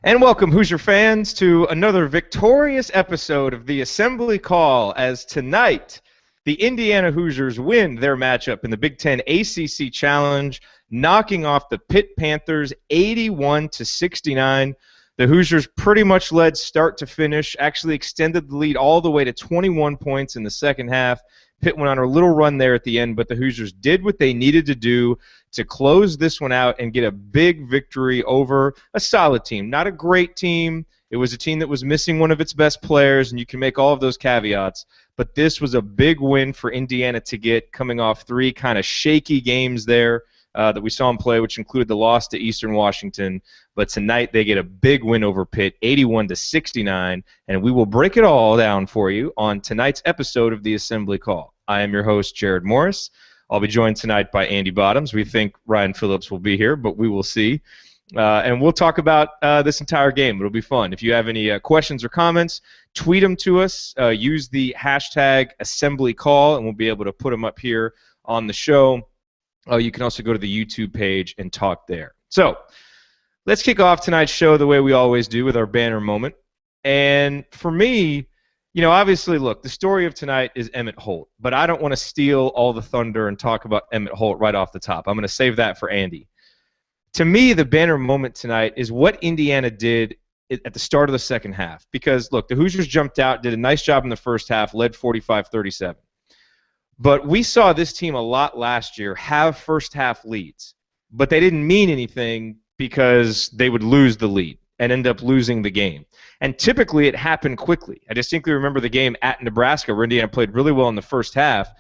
And welcome, Hoosier fans, to another victorious episode of the Assembly Call, as tonight the Indiana Hoosiers win their matchup in the Big Ten ACC Challenge, knocking off the Pitt Panthers 81-69. The Hoosiers pretty much led start to finish, actually extended the lead all the way to 21 points in the second half. Pitt went on a little run there at the end, but the Hoosiers did what they needed to do to close this one out and get a big victory over a solid team. Not a great team. It was a team that was missing one of its best players, and you can make all of those caveats. But this was a big win for Indiana to get, coming off three kind of shaky games there that we saw them play, which included the loss to Eastern Washington. But tonight they get a big win over Pitt, 81-69, and we will break it all down for you on tonight's episode of the Assembly Call. I am your host, Jerod Morris. I'll be joined tonight by Andy Bottoms. We think Ryan Phillips will be here, but we will see. And we'll talk about this entire game. It'll be fun. If you have any questions or comments, tweet them to us. Use the hashtag AssemblyCall, and we'll be able to put them up here on the show. You can also go to the YouTube page and talk there. So let's kick off tonight's show the way we always do with our banner moment. And for me, you know, obviously, look, the story of tonight is Emmett Holt, but I don't want to steal all the thunder and talk about Emmett Holt right off the top. I'm going to save that for Andy. To me, the banner moment tonight is what Indiana did at the start of the second half. Because, look, the Hoosiers jumped out, did a nice job in the first half, led 45-37. But we saw this team a lot last year have first-half leads, but they didn't mean anything because they would lose the lead and end up losing the game. And typically it happened quickly. I distinctly remember the game at Nebraska where Indiana played really well in the first half,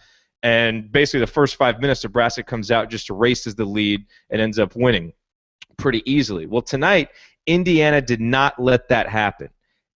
and basically the first 5 minutes Nebraska comes out, just erases the lead and ends up winning pretty easily. Well, tonight Indiana did not let that happen.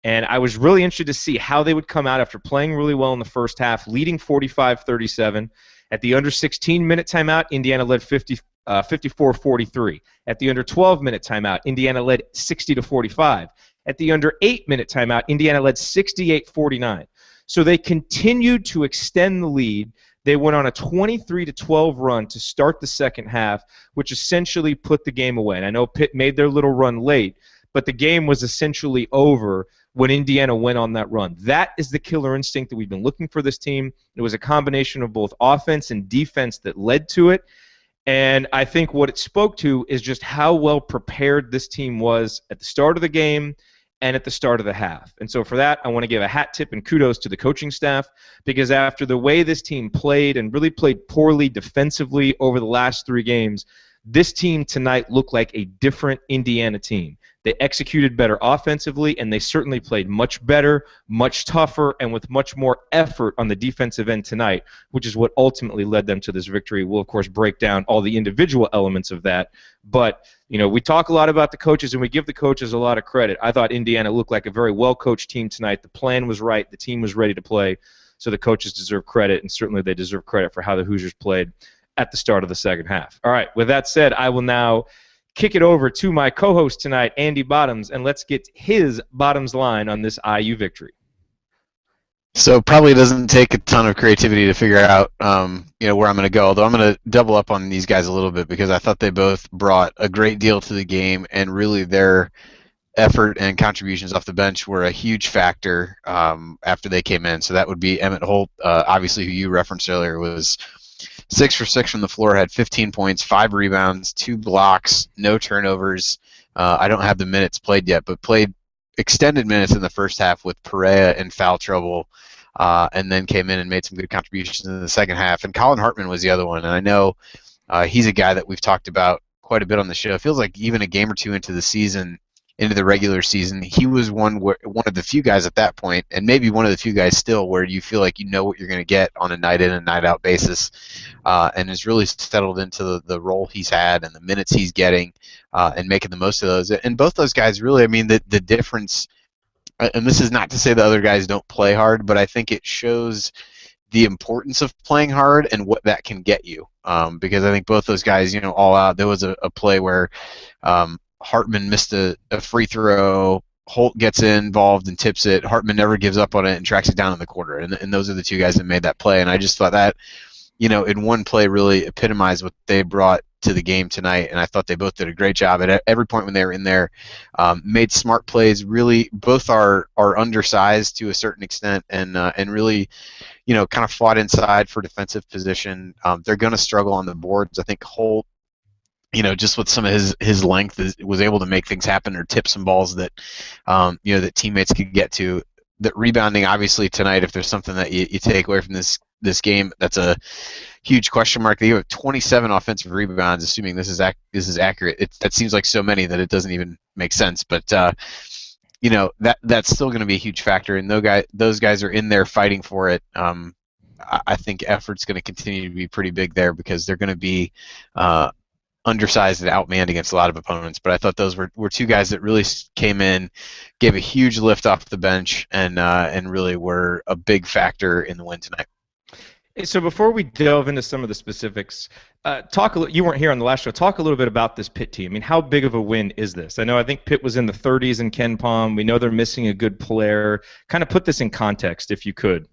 And I was really interested to see how they would come out after playing really well in the first half, leading 45-37. At the under 16-minute timeout, Indiana led 54-43. At the under 12-minute timeout, Indiana led 60-45. At the under 8-minute timeout, Indiana led 68-49. So they continued to extend the lead. They went on a 23-12 run to start the second half, which essentially put the game away. And I know Pitt made their little run late, but the game was essentially over when Indiana went on that run. That is the killer instinct that we've been looking for this team. It was a combination of both offense and defense that led to it. And I think what it spoke to is just how well prepared this team was at the start of the game and at the start of the half. And so for that, I want to give a hat tip and kudos to the coaching staff, because after the way this team played and really played poorly defensively over the last three games, this team tonight looked like a different Indiana team. They executed better offensively, and they certainly played much better, much tougher, and with much more effort on the defensive end tonight, which is what ultimately led them to this victory. We'll, of course, break down all the individual elements of that. But, you know, we talk a lot about the coaches, and we give the coaches a lot of credit. I thought Indiana looked like a very well-coached team tonight. The plan was right. The team was ready to play. So the coaches deserve credit, and certainly they deserve credit for how the Hoosiers played at the start of the second half. All right, with that said, I will now kick it over to my co-host tonight, Andy Bottoms, and let's get his Bottoms line on this IU victory. So probably doesn't take a ton of creativity to figure out, where I'm going to go. Although I'm going to double up on these guys a little bit because I thought they both brought a great deal to the game, and really their effort and contributions off the bench were a huge factor after they came in. So that would be Emmett Holt, obviously, who you referenced earlier, was 6 for 6 from the floor, had 15 points, 5 rebounds, 2 blocks, no turnovers. I don't have the minutes played yet, but played extended minutes in the first half with Perea in foul trouble, and then came in and made some good contributions in the second half. And Colin Hartman was the other one, and I know he's a guy that we've talked about quite a bit on the show. It feels like even a game or two into the season, into the regular season, he was one of the few guys at that point, and maybe one of the few guys still, where you feel like you know what you're going to get on a night in and night out basis, and has really settled into the role he's had and the minutes he's getting, and making the most of those. And both those guys really, I mean, the difference, and this is not to say the other guys don't play hard, but I think it shows the importance of playing hard and what that can get you, because I think both those guys, all out. There was a play where Hartman missed a free throw. Holt gets involved and tips it. Hartman never gives up on it and tracks it down in the quarter. And those are the two guys that made that play. And I just thought that, in one play really epitomized what they brought to the game tonight, and I thought they both did a great job at every point when they were in there. Made smart plays. Really, both are undersized to a certain extent, and really, kind of fought inside for defensive position. They're going to struggle on the boards. I think Holt, just with some of his length, was able to make things happen or tip some balls that, that teammates could get to. That rebounding, obviously, tonight, if there's something that you take away from this game, that's a huge question mark. They have 27 offensive rebounds, assuming this is accurate. That seems like so many that it doesn't even make sense. But that's still going to be a huge factor, and those guys are in there fighting for it. I think effort's going to continue to be pretty big there because they're going to be undersized and outmanned against a lot of opponents. But I thought those were two guys that really came in, gave a huge lift off the bench, and really were a big factor in the win tonight. So before we delve into some of the specifics, you weren't here on the last show. Talk a little bit about this Pitt team. I mean, how big of a win is this? I think Pitt was in the 30s in Ken Pom. We know they're missing a good player. Kind of put this in context, if you could.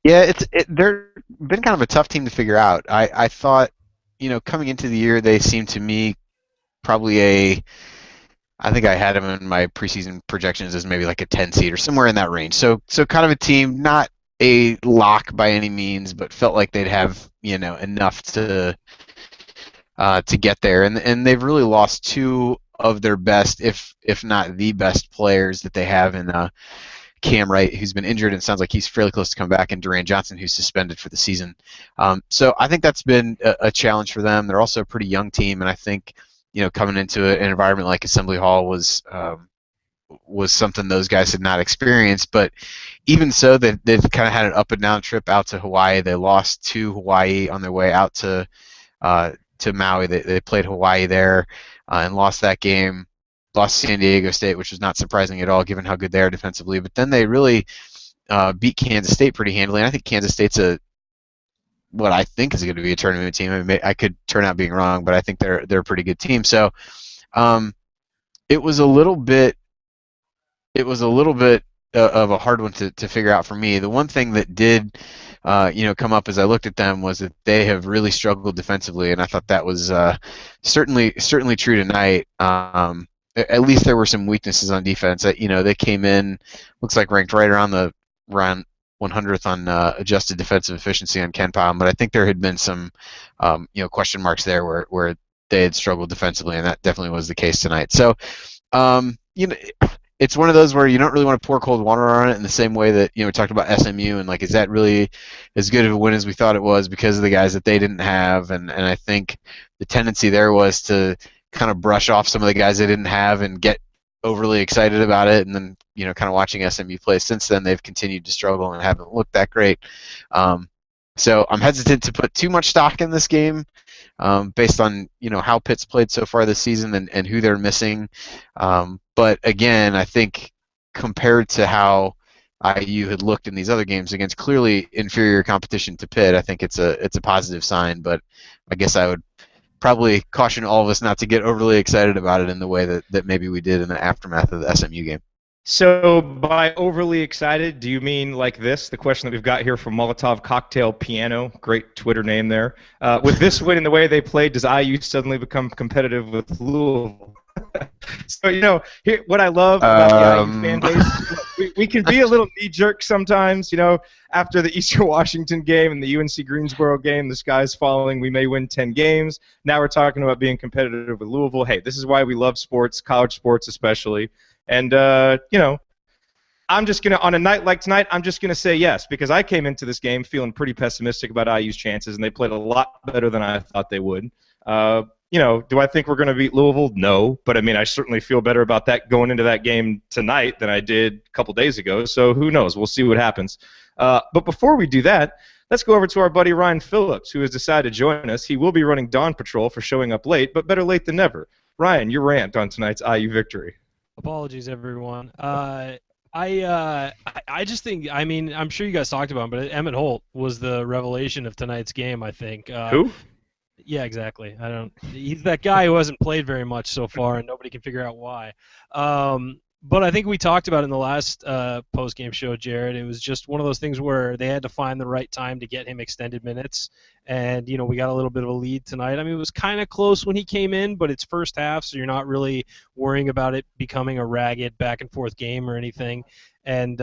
Yeah, they're been kind of a tough team to figure out. I thought, coming into the year, they seemed to me probably I think I had them in my preseason projections as maybe like a 10 seed or somewhere in that range. So kind of a team, not a lock by any means, but felt like they'd have enough to get there. And they've really lost two of their best, if not the best players that they have in Cam Wright, who's been injured and sounds like he's fairly close to come back, and Durant Johnson, who's suspended for the season. So I think that's been a challenge for them. They're also a pretty young team, and I think coming into an environment like Assembly Hall was something those guys had not experienced. But even so, they've kind of had an up and down trip out to Hawaii. They lost to Hawaii on their way out to Maui. They played Hawaii there and lost that game. Lost to San Diego State, which was not surprising at all given how good they are defensively. But then they really beat Kansas State pretty handily. And I think Kansas State's what I think is going to be a tournament team. I could turn out being wrong, but I think they're a pretty good team. So it was a little bit of a hard one to figure out for me. The one thing that did come up as I looked at them was that they have really struggled defensively, and I thought that was certainly true tonight. At least there were some weaknesses on defense. They came in, looks like ranked right around 100th on adjusted defensive efficiency on Ken Pom, but I think there had been some question marks there where they had struggled defensively, and that definitely was the case tonight. So it's one of those where you don't really want to pour cold water on it in the same way that we talked about SMU and is that really as good of a win as we thought it was because of the guys that they didn't have, and I think the tendency there was to kind of brush off some of the guys they didn't have and get overly excited about it, and then kind of watching SMU play since then, they've continued to struggle and haven't looked that great. So I'm hesitant to put too much stock in this game based on how Pitt's played so far this season and who they're missing. But again, I think compared to how IU had looked in these other games against clearly inferior competition to Pitt, I think it's a positive sign. But I guess I would probably caution all of us not to get overly excited about it in the way that maybe we did in the aftermath of the SMU game. So by overly excited, do you mean like this? The question that we've got here from Molotov Cocktail Piano, great Twitter name there. With this win and the way they played, does IU suddenly become competitive with Louisville? So, here, what I love about the IU fan base, we can be a little knee-jerk sometimes, after the Eastern Washington game and the UNC Greensboro game, the sky's falling, we may win 10 games. Now we're talking about being competitive with Louisville. Hey, this is why we love sports, college sports especially. And, I'm just going to, on a night like tonight, I'm just going to say yes, because I came into this game feeling pretty pessimistic about IU's chances, and they played a lot better than I thought they would. Do I think we're going to beat Louisville? No, but I certainly feel better about that going into that game tonight than I did a couple days ago, so who knows? We'll see what happens. But before we do that, let's go over to our buddy Ryan Phillips, who has decided to join us. He will be running Dawn Patrol for showing up late, but better late than never. Ryan, your rant on tonight's IU victory. Apologies, everyone. I just think, I'm sure you guys talked about him, but Emmett Holt was the revelation of tonight's game, I think. Who? Yeah, exactly. He's that guy who hasn't played very much so far, and nobody can figure out why. But I think we talked about it in the last post-game show, Jerod. It was just one of those things where they had to find the right time to get him extended minutes, And, we got a little bit of a lead tonight. I mean, it was kind of close when he came in, but it's first half, so you're not really worrying about it becoming a ragged back-and-forth game or anything. And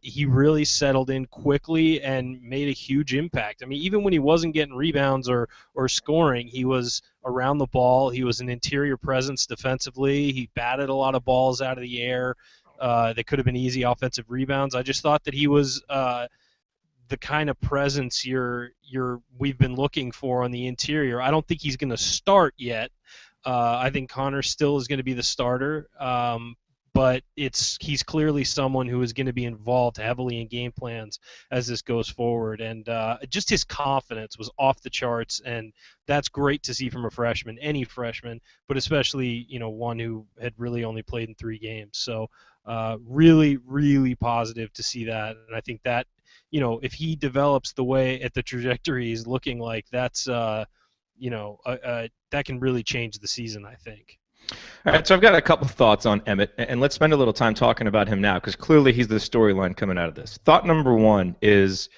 he really settled in quickly and made a huge impact. I mean, even when he wasn't getting rebounds or scoring, he was around the ball. He was an interior presence defensively. He batted a lot of balls out of the air that could have been easy offensive rebounds. I just thought that he was the kind of presence we've been looking for on the interior. I don't think he's going to start yet. I think Connor still is going to be the starter, but he's clearly someone who is going to be involved heavily in game plans as this goes forward. And just his confidence was off the charts, and that's great to see from a freshman, any freshman, but especially one who had really only played in 3 games. So really, really positive to see that, and I think that if he develops at the trajectory he's looking like, that's that can really change the season, I think. All right, so I've got a couple of thoughts on Emmett, and let's spend a little time talking about him now, because clearly he's the storyline coming out of this. Thought number one is,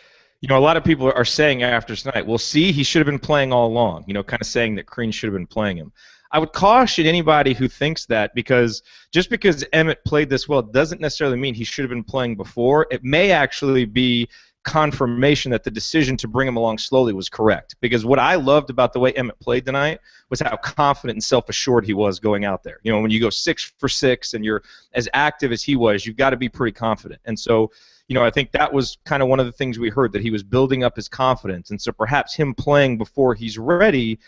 a lot of people are saying after tonight, well, see, he should have been playing all along, kind of saying that Crean should have been playing him. I would caution anybody who thinks that, because just because Emmett played this well doesn't necessarily mean he should have been playing before. It may actually be confirmation that the decision to bring him along slowly was correct. Because what I loved about the way Emmett played tonight was how confident and self-assured he was going out there. When you go 6 for 6 and you're as active as he was, you've got to be pretty confident. And so, I think that was kind of one of the things we heard, that he was building up his confidence. And so perhaps him playing before he's ready,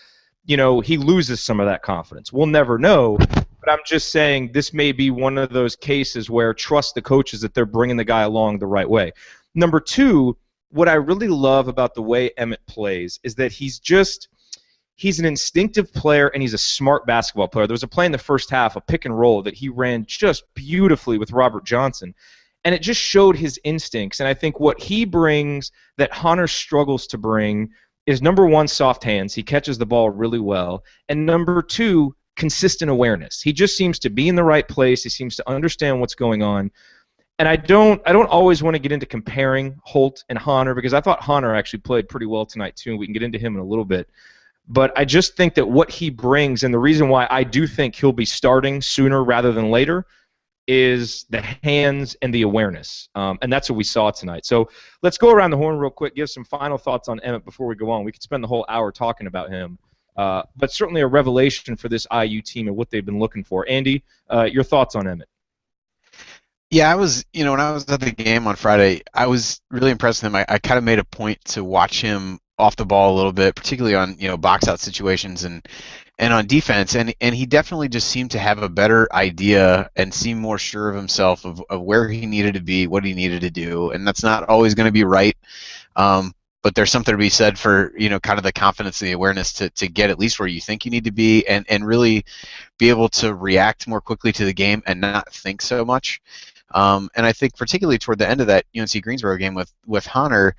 he loses some of that confidence. We'll never know, but I'm just saying this may be one of those cases where trust the coaches that they're bringing the guy along the right way. Number two, what I really love about the way Emmett plays is that he's an instinctive player, and he's a smart basketball player. There was a play in the first half, a pick and roll, that he ran just beautifully with Robert Johnson, and it just showed his instincts. And I think what he brings that Hunter struggles to bring is, number one, soft hands. He catches the ball really well. And number two, consistent awareness. He just seems to be in the right place. He seems to understand what's going on. And I don't always want to get into comparing Holt and Hunter, because I thought Hunter actually played pretty well tonight too, and we can get into him in a little bit. But I just think that what he brings, and the reason why I do think he'll be starting sooner rather than later, is the hands and the awareness. And that's what we saw tonight. So let's go around the horn real quick, give some final thoughts on Emmett before we go on. We could spend the whole hour talking about him. But certainly a revelation for this IU team and what they've been looking for. Andy, your thoughts on Emmett? Yeah, I was, when I was at the game on Friday, I was really impressed with him. I kind of made a point to watch him off the ball a little bit, particularly on, box out situations and on defense, and he definitely just seemed to have a better idea and seem more sure of himself of where he needed to be, what he needed to do, and that's not always going to be right. But there's something to be said for, kind of the confidence and the awareness to get at least where you think you need to be, and really be able to react more quickly to the game and not think so much. And I think particularly toward the end of that UNC Greensboro game with Hunter,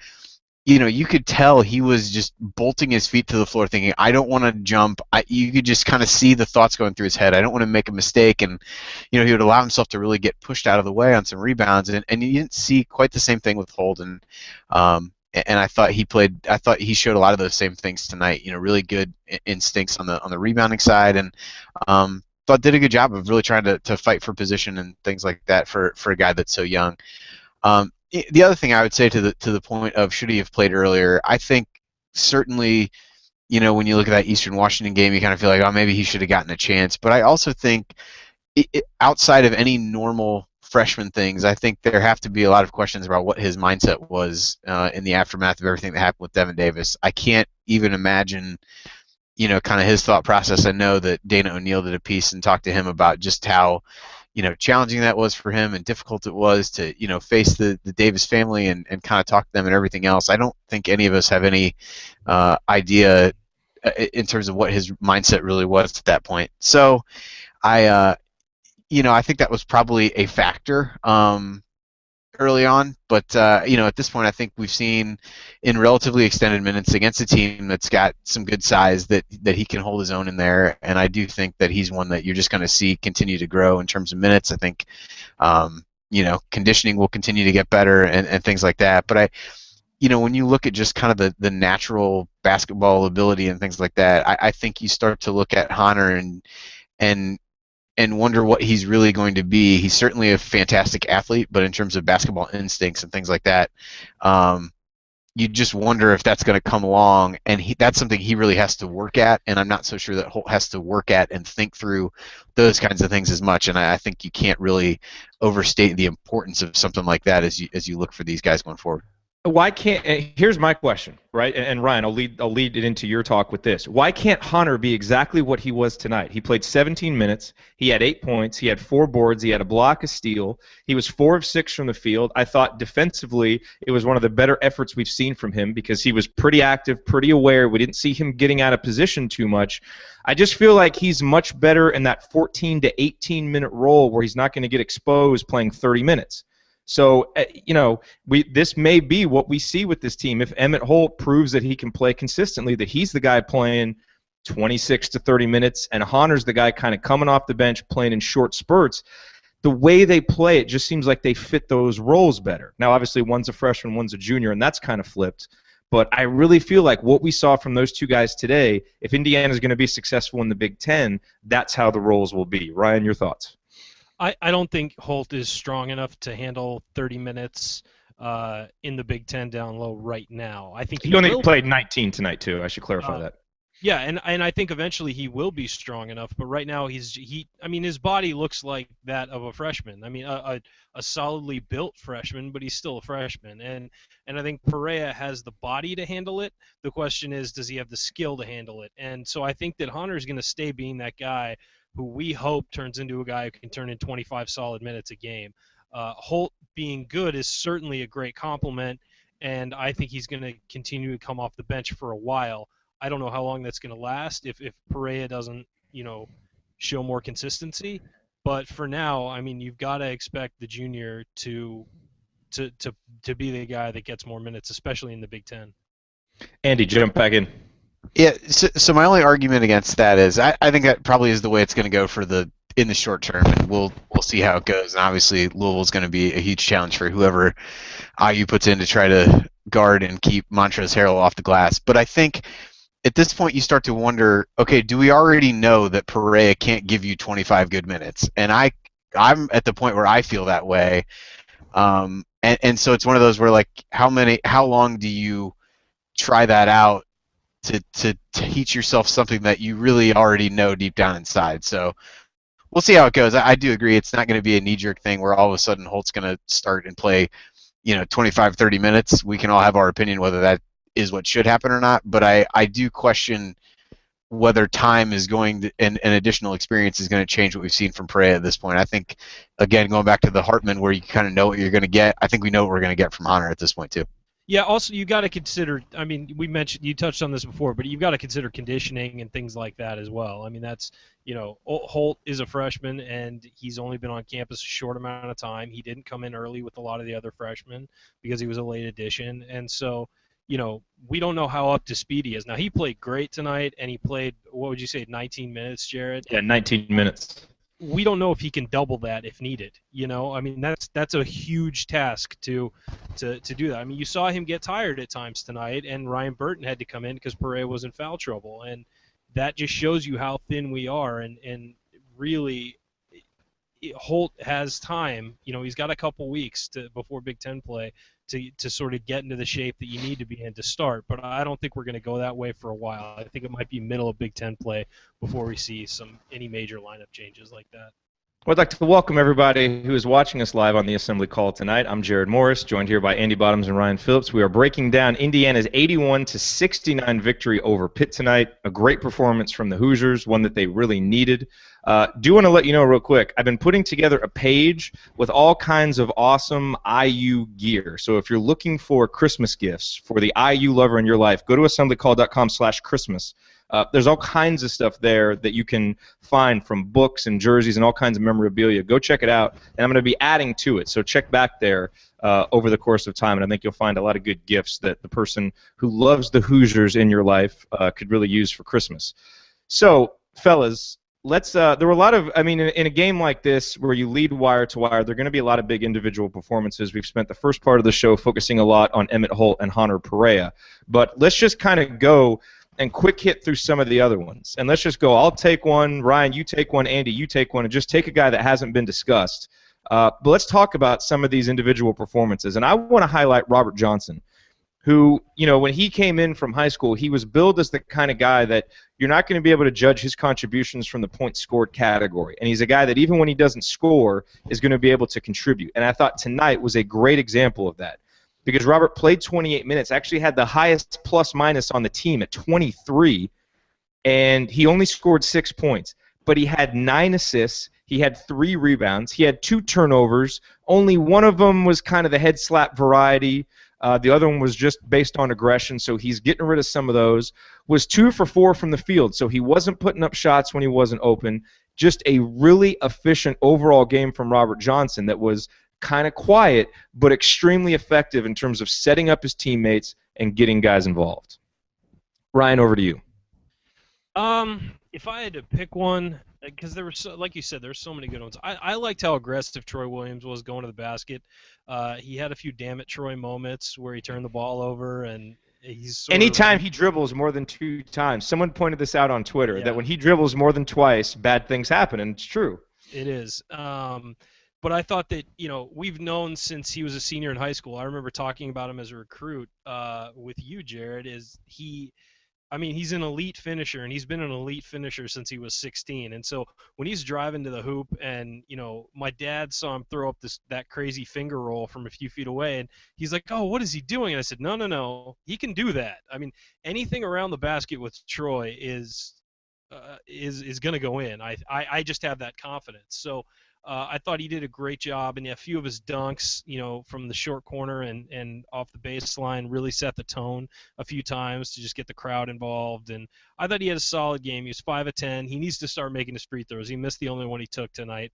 you could tell he was just bolting his feet to the floor thinking, I don't want to jump. You could just kind of see the thoughts going through his head. I don't want to make a mistake. And, he would allow himself to really get pushed out of the way on some rebounds. And you didn't see quite the same thing with Holden. And I thought he showed a lot of those same things tonight, really good instincts on the rebounding side. And thought did a good job of really trying to fight for position and things like that for a guy that's so young. The other thing I would say to the point of should he have played earlier, I think certainly, when you look at that Eastern Washington game, you kind of feel like, oh, maybe he should have gotten a chance. But I also think outside of any normal freshman things, I think there have to be a lot of questions about what his mindset was in the aftermath of everything that happened with Devin Davis. I can't even imagine, kind of his thought process. I know that Dana O'Neill did a piece and talked to him about just how, challenging that was for him and difficult it was to, face the Davis family and kind of talk to them and everything else. I don't think any of us have any idea in terms of what his mindset really was at that point. So I think that was probably a factor early on, but at this point, I think we've seen in relatively extended minutes against a team that's got some good size that he can hold his own in there, and I do think that he's one that you're just going to see continue to grow in terms of minutes. I think conditioning will continue to get better and things like that. But when you look at just kind of the natural basketball ability and things like that, I think you start to look at Hunter and wonder what he's really going to be. He's certainly a fantastic athlete, but in terms of basketball instincts and things like that, you just wonder if that's going to come along, and that's something he really has to work at, and I'm not so sure that Holt has to work at and think through those kinds of things as much, and I think you can't really overstate the importance of something like that as you look for these guys going forward. Why can't? Here's my question, right? And Ryan, I'll lead it into your talk with this. Why can't Hunter be exactly what he was tonight? He played 17 minutes. He had 8 points. He had 4 boards. He had a block, a steal. He was 4 of 6 from the field. I thought defensively it was one of the better efforts we've seen from him because he was pretty active, pretty aware. We didn't see him getting out of position too much. I just feel like he's much better in that 14 to 18-minute role where he's not going to get exposed playing 30 minutes. So, this may be what we see with this team. If Emmett Holt proves that he can play consistently, that he's the guy playing 26 to 30 minutes, and Hunter's the guy kind of coming off the bench playing in short spurts, the way they play, it just seems like they fit those roles better. Now, obviously, one's a freshman, one's a junior, and that's kind of flipped. But I really feel like what we saw from those two guys today, if Indiana's going to be successful in the Big Ten, that's how the roles will be. Ryan, your thoughts? I don't think Holt is strong enough to handle 30 minutes in the Big Ten down low right now. I think he only played 19 tonight too. I should clarify that. Yeah, and I think eventually he will be strong enough, but right now his body looks like that of a freshman. I mean, a solidly built freshman, but he's still a freshman. And I think Perea has the body to handle it. The question is, does he have the skill to handle it? And so I think that Hunter's going to stay being that guy who we hope turns into a guy who can turn in 25 solid minutes a game. Holt being good is certainly a great compliment, and I think he's going to continue to come off the bench for a while. I don't know how long that's going to last if Perea doesn't, show more consistency. But for now, I mean, you've got to expect the junior to be the guy that gets more minutes, especially in the Big Ten. Andy, jump back in. Yeah, so my only argument against that is I think that probably is the way it's going to go in the short term, and we'll see how it goes. And obviously, Louisville's going to be a huge challenge for whoever IU puts in to try to guard and keep Montrezl Harrell off the glass. But I think at this point you start to wonder, okay, do we already know that Perea can't give you 25 good minutes? And I'm at the point where I feel that way. And so it's one of those where, like, how long do you try that out to teach yourself something that you really already know deep down inside? So we'll see how it goes. I do agree it's not going to be a knee-jerk thing where all of a sudden Holt's going to start and play 25, 30 minutes. We can all have our opinion whether that is what should happen or not, but I do question whether time is going to, and additional experience is going to change what we've seen from Perea at this point. I think, again, going back to the Hartman where you kind of know what you're going to get, I think we know what we're going to get from Hunter at this point too. Yeah, also you got to consider, I mean, you touched on this before, but you've got to consider conditioning and things like that as well. I mean, that's, Holt is a freshman and he's only been on campus a short amount of time. He didn't come in early with a lot of the other freshmen because he was a late addition. And so, we don't know how up to speed he is. Now, he played great tonight, and he played, what would you say, 19 minutes, Jerod? Yeah, 19 minutes. We don't know if he can double that if needed. I mean, that's a huge task to do that. I mean, you saw him get tired at times tonight, and Ryan Burton had to come in because Perea was in foul trouble, and that just shows you how thin we are. And really, Holt has time. He's got a couple weeks before Big Ten play to sort of get into the shape that you need to be in to start. But I don't think we're going to go that way for a while. I think it might be middle of Big Ten play before we see any major lineup changes like that. Well, I'd like to welcome everybody who is watching us live on the Assembly Call tonight. I'm Jerod Morris, joined here by Andy Bottoms and Ryan Phillips. We are breaking down Indiana's 81-69 victory over Pitt tonight. A great performance from the Hoosiers, one that they really needed. Do want to let you know real quick, I've been putting together a page with all kinds of awesome IU gear. So if you're looking for Christmas gifts for the IU lover in your life, go to assemblycall.com/Christmas. There's all kinds of stuff there that you can find, from books and jerseys and all kinds of memorabilia. Go check it out, and I'm going to be adding to it. So check back there over the course of time, and I think you'll find a lot of good gifts that the person who loves the Hoosiers in your life could really use for Christmas. So, fellas, There were a lot of, I mean, in a game like this where you lead wire to wire, there are going to be a lot of big individual performances. We've spent the first part of the show focusing a lot on Emmett Holt and Hunter Perea, but let's just kind of go and quick hit through some of the other ones. And let's just go. I'll take one. Ryan, you take one. Andy, you take one. And just take a guy that hasn't been discussed. But let's talk about some of these individual performances. And I want to highlight Robert Johnson, who, when he came in from high school, he was billed as the kind of guy that you're not going to be able to judge his contributions from the points scored category. And he's a guy that even when he doesn't score is going to be able to contribute. And I thought tonight was a great example of that, because Robert played 28 minutes, actually had the highest plus-minus on the team at 23, and he only scored 6 points. But he had 9 assists, he had 3 rebounds, he had 2 turnovers, only one of them was kind of the head slap variety. The other one was just based on aggression, so he's getting rid of some of those. Was 2 for 4 from the field, so he wasn't putting up shots when he wasn't open. Just a really efficient overall game from Robert Johnson that was kind of quiet, but extremely effective in terms of setting up his teammates and getting guys involved. Ryan, over to you. If I had to pick one, because there were, like you said, there's so many good ones. I liked how aggressive Troy Williams was going to the basket. He had a few damn it Troy moments where he turned the ball over, and he's anytime he dribbles more than 2 times. Someone pointed this out on Twitter, that when he dribbles more than twice, bad things happen, and it's true. It is. But I thought that, we've known since he was a senior in high school. I remember talking about him as a recruit with you, Jerod, he's an elite finisher, and he's been an elite finisher since he was 16. And so when he's driving to the hoop, and my dad saw him throw up that crazy finger roll from a few feet away, and he's like, "Oh, what is he doing?" And I said, "No, he can do that." I mean, anything around the basket with Troy is going to go in. I just have that confidence. So I thought he did a great job, and a few of his dunks, from the short corner and off the baseline really set the tone a few times to just get the crowd involved. And I thought he had a solid game. He was 5 of 10. He needs to start making his free throws. He missed the only one he took tonight.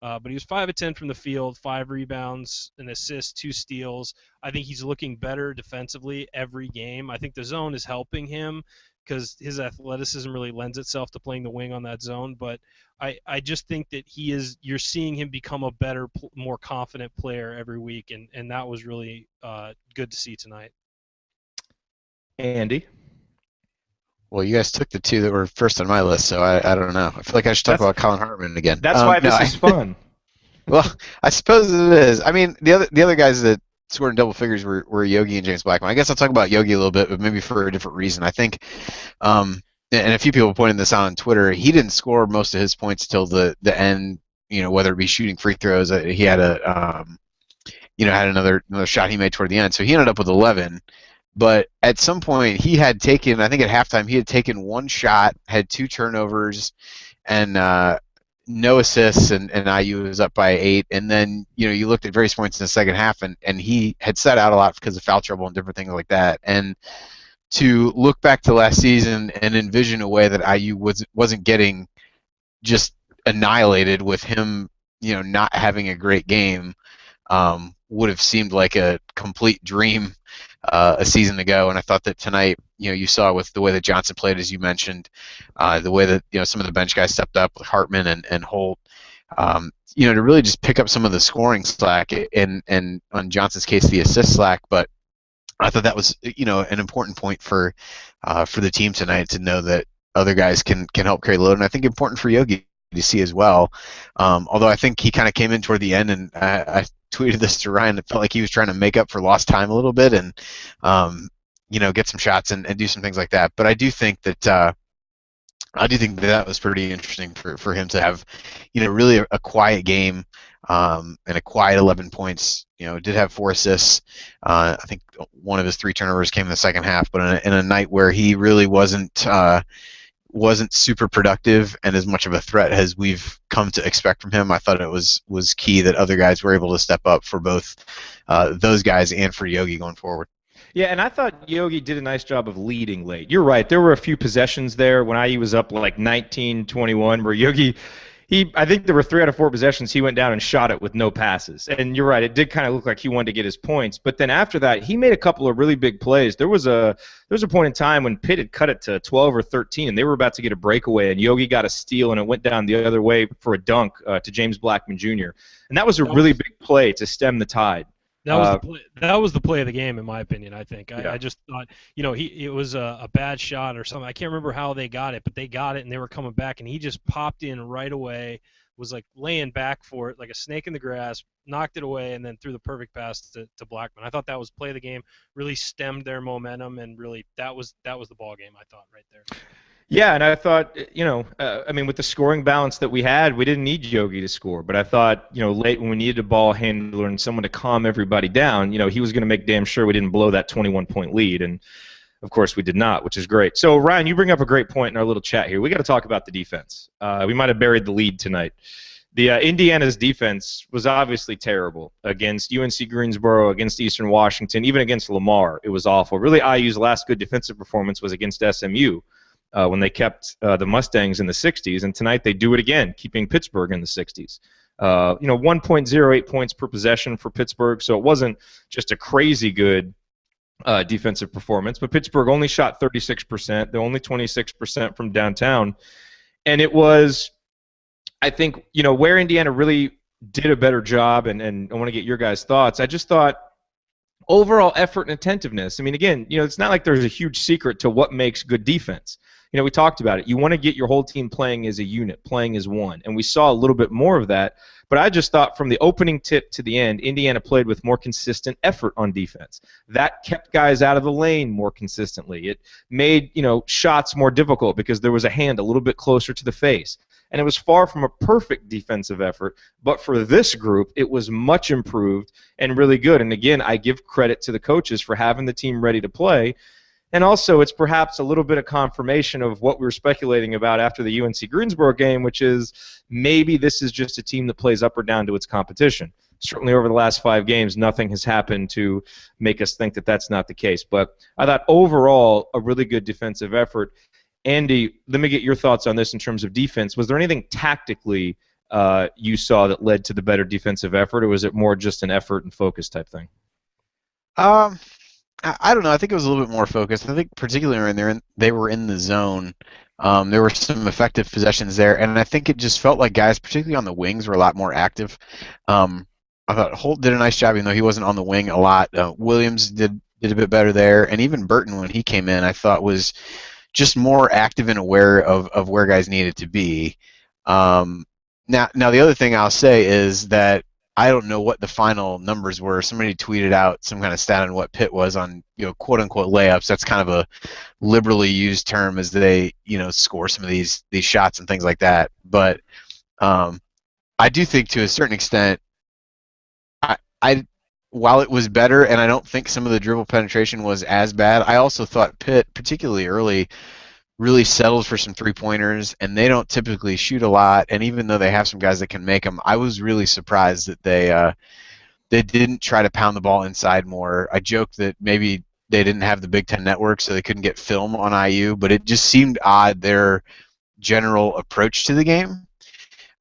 But he was 5 of 10 from the field, 5 rebounds, an assist, 2 steals. I think he's looking better defensively every game. I think the zone is helping him because his athleticism really lends itself to playing the wing on that zone. But I just think that you're seeing him become a better, more confident player every week, and that was really good to see tonight. Andy? Well, you guys took the 2 that were first on my list, so I don't know. I feel like I should talk about Colin Hartman again. That's why this is fun. Well, I suppose it is. I mean, the other guys that scored in double figures were Yogi and James Blackman. I guess I'll talk about Yogi a little bit, but maybe for a different reason. I think, and a few people pointed this out on Twitter, he didn't score most of his points till the end. Whether it be shooting free throws, he had had another shot he made toward the end, so he ended up with 11. But at some point, he had taken, I think at halftime, he had taken 1 shot, had 2 turnovers, and no assists, and IU was up by 8. And then, you looked at various points in the second half, and he had sat out a lot because of foul trouble and different things like that. And to look back to last season and envision a way that IU wasn't getting just annihilated with him, not having a great game, would have seemed like a complete dream a season ago. And I thought that tonight, you saw with the way that Johnson played, as you mentioned, the way that some of the bench guys stepped up, like Hartman and Holt, to really just pick up some of the scoring slack and on Johnson's case the assist slack. But I thought that was an important point for the team tonight, to know that other guys can help carry the load, and I think important for Yogi to see as well. Although I think he kind of came in toward the end, and I tweeted this to Ryan. It felt like he was trying to make up for lost time a little bit, and get some shots and do some things like that. But I do think that was pretty interesting for him to have, really a quiet game, and a quiet 11 points. Did have 4 assists. I think one of his 3 turnovers came in the second half. But in a night where he really wasn't super productive and as much of a threat as we've come to expect from him, I thought it was key that other guys were able to step up for both those guys and for Yogi going forward. Yeah, and I thought Yogi did a nice job of leading late. You're right. There were a few possessions there when IU was up like 19-21 where Yogi I think there were 3 out of 4 possessions he went down and shot it with no passes. And you're right, it did kind of look like he wanted to get his points. But then after that, he made a couple of really big plays. There was a point in time when Pitt had cut it to 12 or 13, and they were about to get a breakaway, and Yogi got a steal, and it went down the other way for a dunk to James Blackman Jr. And that was a really big play to stem the tide. That was the play of the game, in my opinion. I think. Yeah. I just thought, it was a bad shot or something. I can't remember how they got it, but they got it and they were coming back, and he just popped in right away. Was like laying back for it, like a snake in the grass, knocked it away, and then threw the perfect pass to Blackman. I thought that was play of the game. Really stemmed their momentum, and really that was the ball game. I thought right there. Yeah, and I thought, with the scoring balance that we had, we didn't need Yogi to score. But I thought, late when we needed a ball handler and someone to calm everybody down, he was going to make damn sure we didn't blow that 21-point lead. And, of course, we did not, which is great. So, Ryan, you bring up a great point in our little chat here. We got to talk about the defense. We might have buried the lead tonight. The Indiana's defense was obviously terrible against UNC Greensboro, against Eastern Washington, even against Lamar. It was awful. Really, IU's last good defensive performance was against SMU. When they kept the Mustangs in the 60s, and tonight they do it again, keeping Pittsburgh in the 60s. 1.08 points per possession for Pittsburgh, so it wasn't just a crazy good defensive performance, but Pittsburgh only shot 36%. They're only 26% from downtown, and it was, I think, where Indiana really did a better job, and I want to get your guys' thoughts. I just thought overall effort and attentiveness. I mean, again, it's not like there's a huge secret to what makes good defense. We talked about it. You want to get your whole team playing as a unit, playing as one. And we saw a little bit more of that. But I just thought from the opening tip to the end, Indiana played with more consistent effort on defense. That kept guys out of the lane more consistently. It made, shots more difficult because there was a hand a little bit closer to the face. And it was far from a perfect defensive effort. But for this group, it was much improved and really good. And again, I give credit to the coaches for having the team ready to play. And also, it's perhaps a little bit of confirmation of what we were speculating about after the UNC Greensboro game, which is maybe this is just a team that plays up or down to its competition. Certainly over the last 5 games, nothing has happened to make us think that that's not the case. But I thought overall a really good defensive effort. Andy, let me get your thoughts on this in terms of defense. Was there anything tactically you saw that led to the better defensive effort, or was it more just an effort and focus type thing? I don't know. I think it was a little bit more focused. I think particularly when they were in the zone, there were some effective possessions there, and I think it just felt like guys, particularly on the wings, were a lot more active. I thought Holt did a nice job, even though he wasn't on the wing a lot. Williams did a bit better there, and even Burton, when he came in, I thought was just more active and aware of where guys needed to be. Now the other thing I'll say is that I don't know what the final numbers were. Somebody tweeted out some kind of stat on what Pitt was on, quote unquote layups. That's kind of a liberally used term as they, score some of these shots and things like that. But I do think to a certain extent, I while it was better, and I don't think some of the dribble penetration was as bad, I also thought Pitt, particularly early, really settled for some three-pointers, and they don't typically shoot a lot. And even though they have some guys that can make them, I was really surprised that they didn't try to pound the ball inside more. I joked that maybe they didn't have the Big Ten Network, so they couldn't get film on IU, but it just seemed odd, their general approach to the game.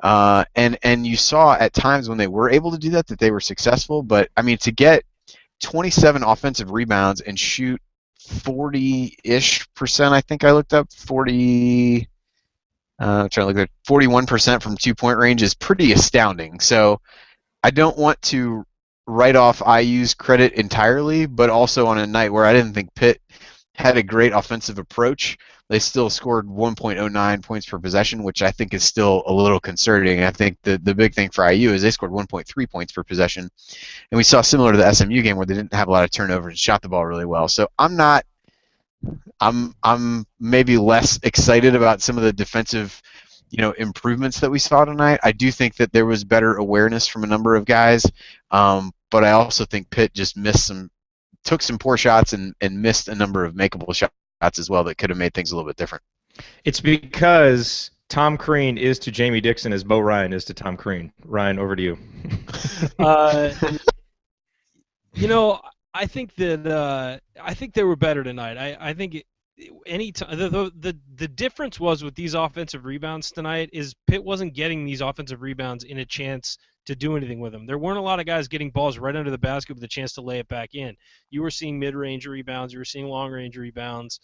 And you saw at times when they were able to do that they were successful. But, I mean, to get 27 offensive rebounds and shoot 40-ish%, I think I looked up, 41% from two-point range is pretty astounding. So I don't want to write off IU's credit entirely, but also on a night where I didn't think Pitt had a great offensive approach, they still scored 1.09 points per possession, which I think is still a little concerning. I think the big thing for IU is they scored 1.3 points per possession, and we saw similar to the SMU game where they didn't have a lot of turnovers and shot the ball really well. So I'm maybe less excited about some of the defensive, improvements that we saw tonight. I do think that there was better awareness from a number of guys, but I also think Pitt just took some poor shots and missed a number of makeable shots as well that could have made things a little bit different. It's because Tom Crean is to Jamie Dixon as Bo Ryan is to Tom Crean. Ryan, over to you. I think that I think they were better tonight. I think any time the difference was with these offensive rebounds tonight is Pitt wasn't getting these offensive rebounds in a chance to do anything with them. There weren't a lot of guys getting balls right under the basket with a chance to lay it back in. You were seeing mid-range rebounds, you were seeing long-range rebounds.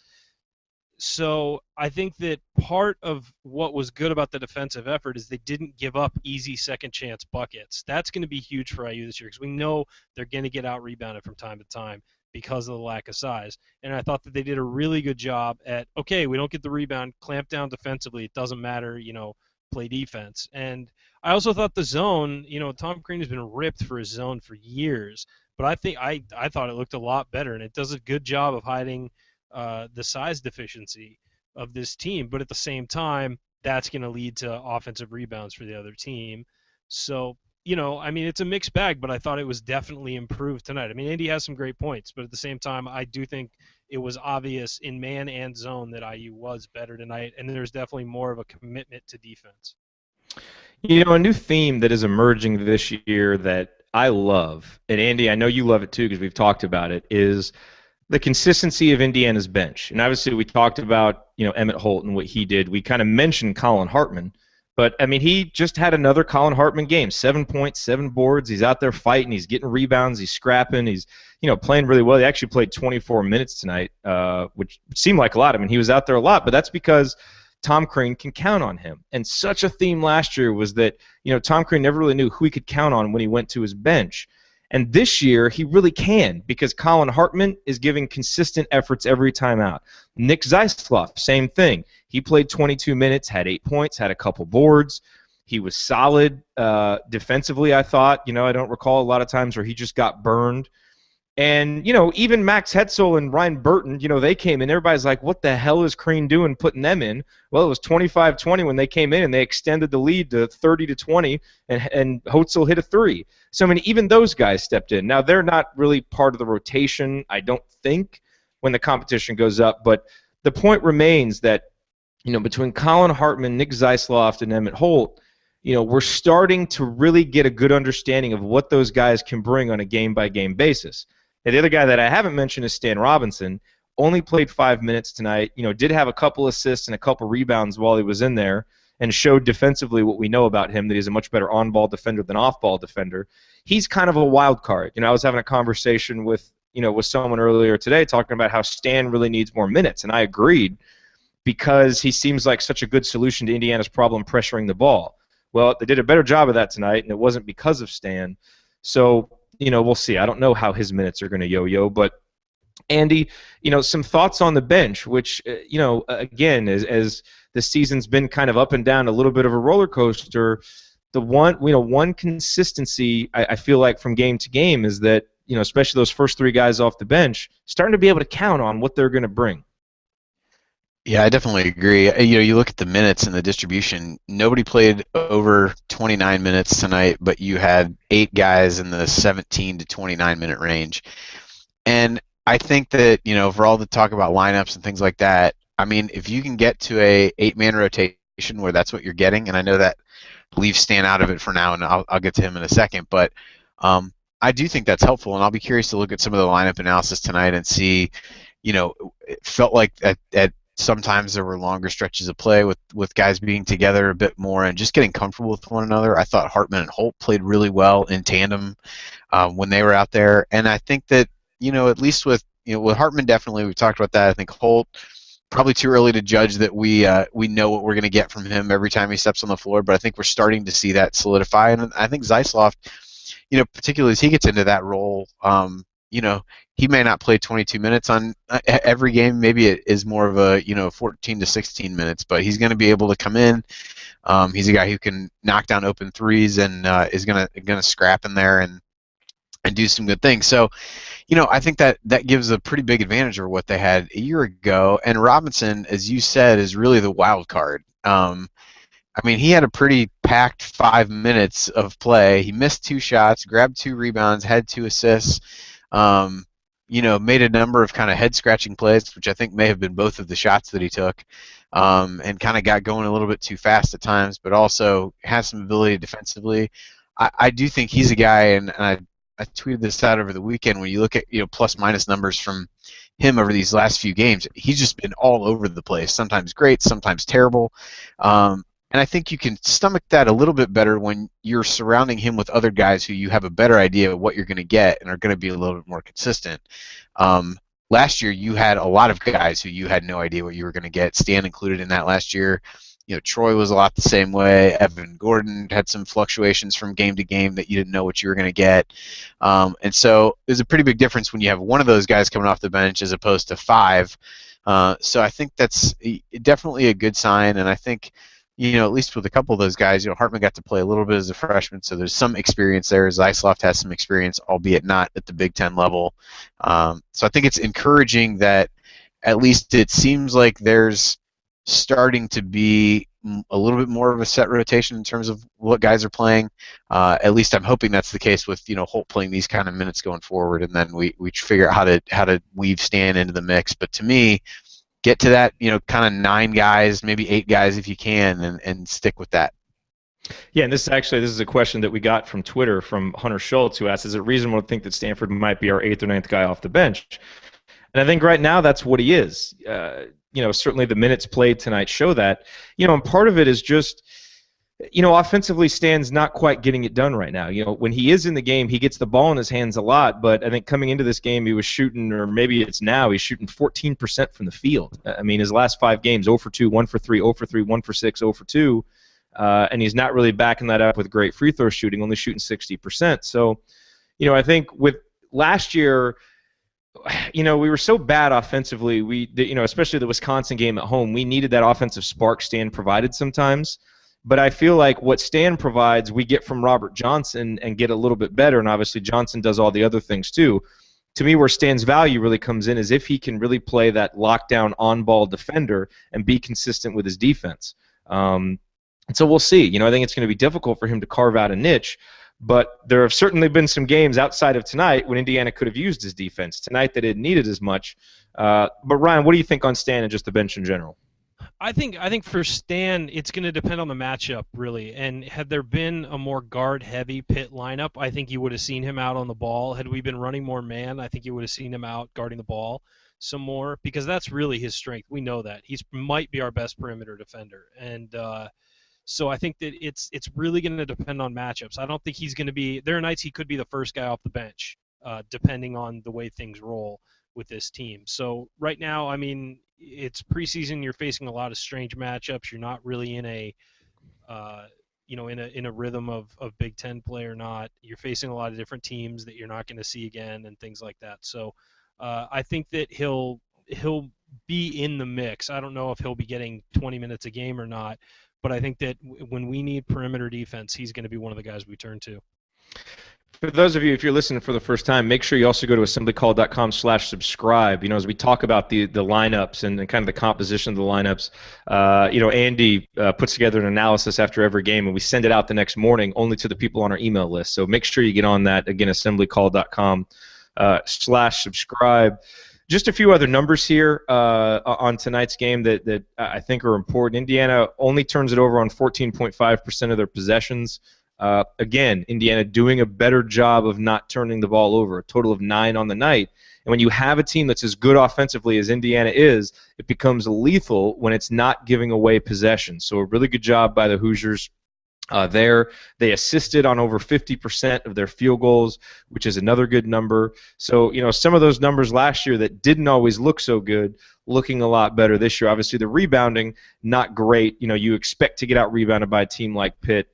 So I think that part of what was good about the defensive effort is they didn't give up easy second chance buckets. That's going to be huge for IU this year because we know they're going to get out rebounded from time to time because of the lack of size. And I thought that they did a really good job at, okay, we don't get the rebound, clamp down defensively. It doesn't matter, play defense. And I also thought the zone, Tom Crean has been ripped for his zone for years, but I think I thought it looked a lot better, and it does a good job of hiding the size deficiency of this team, but at the same time, that's going to lead to offensive rebounds for the other team. So, it's a mixed bag, but I thought it was definitely improved tonight. I mean, Indy has some great points, but at the same time, I do think it was obvious in man and zone that IU was better tonight, and there's definitely more of a commitment to defense. A new theme that is emerging this year that I love, and Andy, I know you love it too because we've talked about it, is the consistency of Indiana's bench. And obviously we talked about, Emmett Holt and what he did. We kind of mentioned Colin Hartman, but I mean, he just had another Colin Hartman game, 7 points, 7 boards. He's out there fighting, he's getting rebounds, he's scrapping, he's, playing really well. He actually played 24 minutes tonight, which seemed like a lot. I mean, he was out there a lot, but that's because Tom Crean can count on him. And such a theme last year was that, Tom Crean never really knew who he could count on when he went to his bench. And this year, he really can because Colin Hartman is giving consistent efforts every time out. Nick Zeisloff, same thing. He played 22 minutes, had 8 points, had a couple boards. He was solid defensively, I thought. I don't recall a lot of times where he just got burned. And, even Max Hetzel and Ryan Burton, they came in. Everybody's like, what the hell is Crean doing putting them in? Well, it was 25-20 when they came in, and they extended the lead to 30-20, and Hetzel hit a 3. So, I mean, even those guys stepped in. Now, they're not really part of the rotation, I don't think, when the competition goes up. But the point remains that, between Colin Hartman, Nick Zeisloft, and Emmett Holt, we're starting to really get a good understanding of what those guys can bring on a game-by-game basis. And the other guy that I haven't mentioned is Stan Robinson. Only played 5 minutes tonight. Did have a couple assists and a couple rebounds while he was in there, and showed defensively what we know about him, that he's a much better on-ball defender than off-ball defender. He's kind of a wild card. I was having a conversation with someone earlier today talking about how Stan really needs more minutes, and I agreed because he seems like such a good solution to Indiana's problem pressuring the ball. Well, they did a better job of that tonight, and it wasn't because of Stan. So, we'll see. I don't know how his minutes are going to yo-yo, but Andy, some thoughts on the bench, which, again, as the season's been kind of up and down, a little bit of a roller coaster. The one consistency I feel like from game to game is that, especially those first 3 guys off the bench, starting to be able to count on what they're going to bring. Yeah, I definitely agree. You look at the minutes and the distribution. Nobody played over 29 minutes tonight, but you had 8 guys in the 17 to 29 minute range. And I think that, for all the talk about lineups and things like that, I mean, if you can get to a 8-man rotation where that's what you're getting, and I know that leaves Stan out of it for now, and I'll get to him in a second, but I do think that's helpful, and I'll be curious to look at some of the lineup analysis tonight and see, it felt like at sometimes there were longer stretches of play with guys being together a bit more and just getting comfortable with one another. I thought Hartman and Holt played really well in tandem when they were out there. And I think that, at least with Hartman, definitely, we've talked about that. I think Holt, probably too early to judge that we know what we're going to get from him every time he steps on the floor, but I think we're starting to see that solidify. And I think Zeisloft, particularly as he gets into that role, he may not play 22 minutes on every game. Maybe it is more of a 14 to 16 minutes, but he's going to be able to come in. He's a guy who can knock down open threes and is going to scrap in there and do some good things. So, I think that gives a pretty big advantage over what they had a year ago. And Robinson, as you said, is really the wild card. He had a pretty packed 5 minutes of play. He missed 2 shots, grabbed 2 rebounds, had 2 assists. Made a number of kind of head-scratching plays, which I think may have been both of the shots that he took, and kind of got going a little bit too fast at times, but also has some ability defensively. I do think he's a guy, and I tweeted this out over the weekend, when you look at plus-minus numbers from him over these last few games, he's just been all over the place. Sometimes great, sometimes terrible. And I think you can stomach that a little bit better when you're surrounding him with other guys who you have a better idea of what you're going to get and are going to be a little bit more consistent. Last year, you had a lot of guys who you had no idea what you were going to get. Stan included in that last year. Troy was a lot the same way. Evan Gordon had some fluctuations from game to game that you didn't know what you were going to get. And so there's a pretty big difference when you have one of those guys coming off the bench as opposed to five. So I think that's definitely a good sign. And I think, at least with a couple of those guys, Hartman got to play a little bit as a freshman, so there's some experience there. Zeisloft has some experience, albeit not at the Big Ten level. So I think it's encouraging that at least it seems like there's starting to be a little bit more of a set rotation in terms of what guys are playing. At least I'm hoping that's the case with Holt playing these kind of minutes going forward, and then we figure out how to weave Stan into the mix. But to me, get to that kind of 9 guys, maybe 8 guys if you can, and stick with that. Yeah, and this is a question that we got from Twitter from Hunter Schultz, who asked, is it reasonable to think that Stanford might be our 8th or 9th guy off the bench? And I think right now that's what he is. Certainly the minutes played tonight show that. And part of it is just, offensively Stan's not quite getting it done right now. When he is in the game, he gets the ball in his hands a lot, but I think coming into this game he was shooting, or maybe it's now, he's shooting 14% from the field. I mean, his last 5 games, 0 for 2, 1 for 3, 0 for 3, 1 for 6, 0 for 2, and he's not really backing that up with great free throw shooting, only shooting 60%. So, I think with last year, we were so bad offensively. Especially the Wisconsin game at home, we needed that offensive spark Stan provided sometimes. But I feel like what Stan provides, we get from Robert Johnson and get a little bit better, and obviously Johnson does all the other things too. To me, where Stan's value really comes in is if he can really play that lockdown on-ball defender and be consistent with his defense. And so we'll see. I think it's going to be difficult for him to carve out a niche, but there have certainly been some games outside of tonight when Indiana could have used his defense. Tonight they didn't need it as much. But Ryan, what do you think on Stan and just the bench in general? I think for Stan, it's going to depend on the matchup, really. And had there been a more guard-heavy Pitt lineup, I think you would have seen him out on the ball. Had we been running more man, I think you would have seen him out guarding the ball some more, because that's really his strength. We know that. He might be our best perimeter defender. And so I think that it's really going to depend on matchups. I don't think he's going to be – there are nights he could be the first guy off the bench, depending on the way things roll with this team. So right now, I mean – it's preseason. You're facing a lot of strange matchups. You're not really in a, in a rhythm of Big Ten play or not. You're facing a lot of different teams that you're not going to see again and things like that. So I think that he'll be in the mix. I don't know if he'll be getting 20 minutes a game or not, but I think that when we need perimeter defense, he's going to be one of the guys we turn to. For those of you, if you're listening for the first time, make sure you also go to assemblycall.com/subscribe. As we talk about the lineups and kind of the composition of the lineups, Andy puts together an analysis after every game, and we send it out the next morning only to the people on our email list. So make sure you get on that. Again, assemblycall.com/subscribe. Just a few other numbers here on tonight's game that I think are important. Indiana only turns it over on 14.5% of their possessions. Again, Indiana doing a better job of not turning the ball over, a total of 9 on the night. And when you have a team that's as good offensively as Indiana is, it becomes lethal when it's not giving away possessions. So a really good job by the Hoosiers there. They assisted on over 50% of their field goals, which is another good number. So, some of those numbers last year that didn't always look so good, looking a lot better this year. Obviously, the rebounding, not great. You expect to get out-rebounded by a team like Pitt.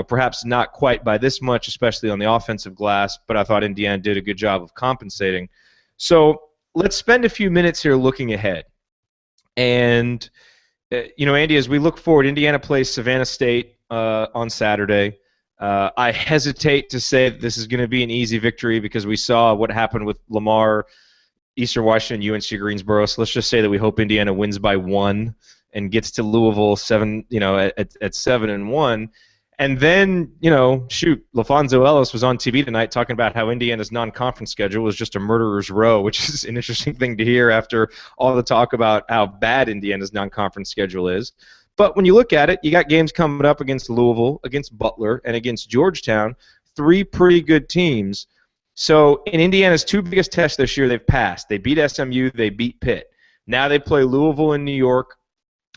Perhaps not quite by this much, especially on the offensive glass, but I thought Indiana did a good job of compensating. So let's spend a few minutes here looking ahead. And, Andy, as we look forward, Indiana plays Savannah State on Saturday. I hesitate to say that this is going to be an easy victory because we saw what happened with Lamar, Eastern Washington, UNC Greensboro. So let's just say that we hope Indiana wins by 1 and gets to Louisville at 7-1. And then, LaFonso Ellis was on TV tonight talking about how Indiana's non-conference schedule was just a murderer's row, which is an interesting thing to hear after all the talk about how bad Indiana's non-conference schedule is. But when you look at it, you got games coming up against Louisville, against Butler, and against Georgetown, 3 pretty good teams. So in Indiana's two biggest tests this year, they've passed. They beat SMU. They beat Pitt. Now they play Louisville and New York.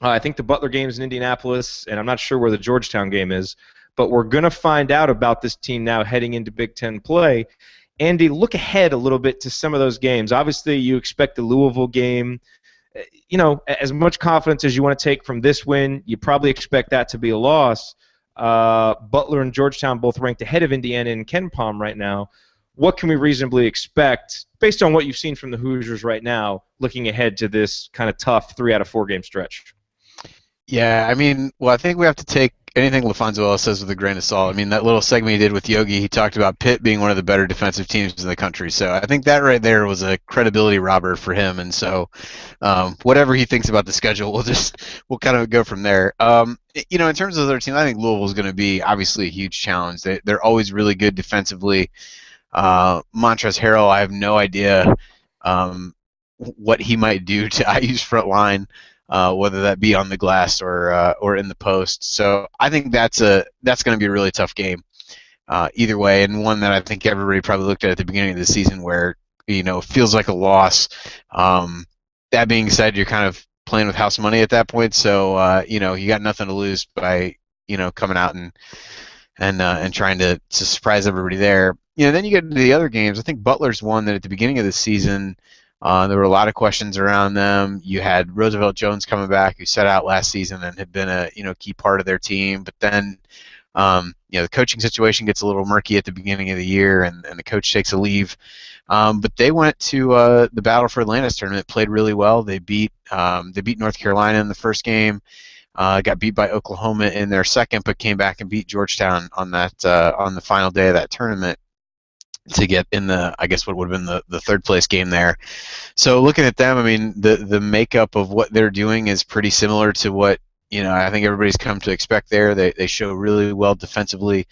I think the Butler game is in Indianapolis, and I'm not sure where the Georgetown game is. But we're going to find out about this team now heading into Big Ten play. Andy, look ahead a little bit to some of those games. Obviously, you expect the Louisville game. As much confidence as you want to take from this win, you probably expect that to be a loss. Butler and Georgetown both ranked ahead of Indiana in KenPom right now. What can we reasonably expect based on what you've seen from the Hoosiers right now, looking ahead to this kind of tough 3 out of 4 game stretch? Yeah, I mean, well, I think we have to take anything LaFonso Ellis says with a grain of salt. I mean, that little segment he did with Yogi, he talked about Pitt being one of the better defensive teams in the country. So I think that right there was a credibility robber for him. And so whatever he thinks about the schedule, we'll kind of go from there. In terms of the other teams, I think Louisville is going to be obviously a huge challenge. They're always really good defensively. Montrezl Harrell, I have no idea what he might do to IU's front line. Whether that be on the glass or in the post. So I think that's going to be a really tough game either way, and one that I think everybody probably looked at the beginning of the season where feels like a loss. That being said, you're kind of playing with house money at that point, so you got nothing to lose by coming out and trying to surprise everybody there. Then you get into the other games. I think Butler's one that at the beginning of the season. There were a lot of questions around them. You had Roosevelt Jones coming back, who set out last season and had been a key part of their team. But then, the coaching situation gets a little murky at the beginning of the year, and the coach takes a leave. But they went to the Battle for Atlantis tournament, played really well. They beat North Carolina in the first game, got beat by Oklahoma in their second, but came back and beat Georgetown on the final day of that tournament to get in what would have been the third place game there. So looking at them, I mean, the makeup of what they're doing is pretty similar to what I think everybody's come to expect there. They show really well defensively.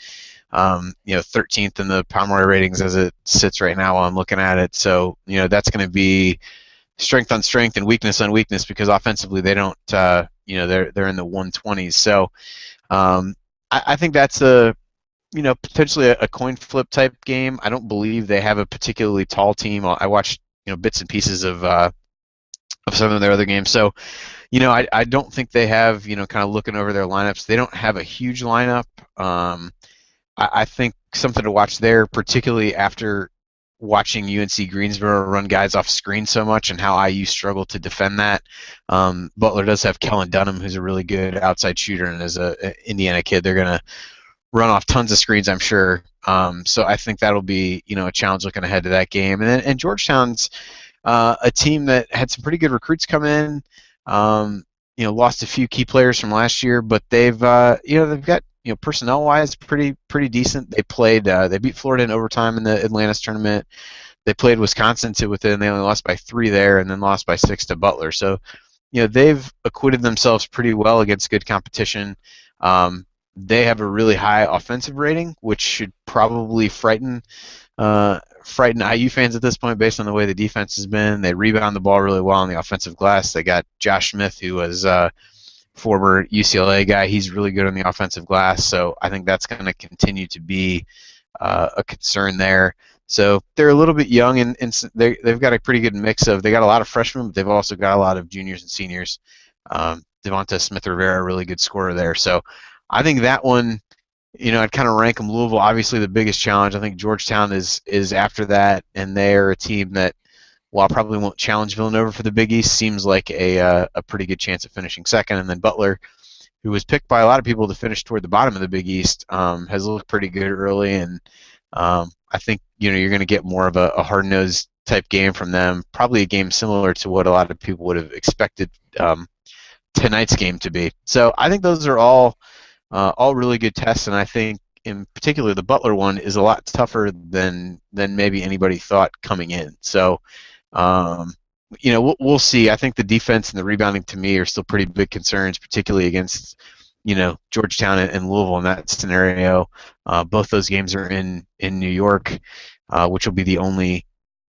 13th in the Pomeroy ratings as it sits right now while I'm looking at it. So that's going to be strength on strength and weakness on weakness because offensively they don't they're in the 120s. So I think that's potentially a coin flip type game. I don't believe they have a particularly tall team. I watched bits and pieces of some of their other games. So I don't think they have kind of looking over their lineups. They don't have a huge lineup. I think something to watch there, particularly after watching UNC Greensboro run guys off screen so much and how IU struggle to defend that. Butler does have Kellen Dunham, who's a really good outside shooter, and as a Indiana kid, they're going to run off tons of screens, I'm sure. So I think that'll be a challenge looking ahead to that game. And Georgetown's a team that had some pretty good recruits come in. Lost a few key players from last year, but they've got personnel-wise pretty decent. They beat Florida in overtime in the Atlantis tournament. They played Wisconsin to within. They only lost by 3 there, and then lost by 6 to Butler. So they've acquitted themselves pretty well against good competition. They have a really high offensive rating, which should probably frighten IU fans at this point based on the way the defense has been. They rebound the ball really well on the offensive glass. They got Josh Smith, who was a former UCLA guy. He's really good on the offensive glass, so I think that's going to continue to be a concern there. So they're a little bit young, and they've got a pretty good mix of. They got a lot of freshmen, but they've also got a lot of juniors and seniors. Devonta Smith-Rivera, a really good scorer there. So I think that one, I'd kind of rank them. Louisville, obviously the biggest challenge. I think Georgetown is after that, and they're a team that, while probably won't challenge Villanova for the Big East, seems like a pretty good chance of finishing second. And then Butler, who was picked by a lot of people to finish toward the bottom of the Big East, has looked pretty good early, and I think you're going to get more of a hard-nosed type game from them. Probably a game similar to what a lot of people would have expected tonight's game to be. So I think those are all really good tests, and I think in particular the Butler one is a lot tougher than maybe anybody thought coming in. So we'll see. I think the defense and the rebounding to me are still pretty big concerns, particularly against Georgetown and Louisville in that scenario. Both those games are in New York, which will be the only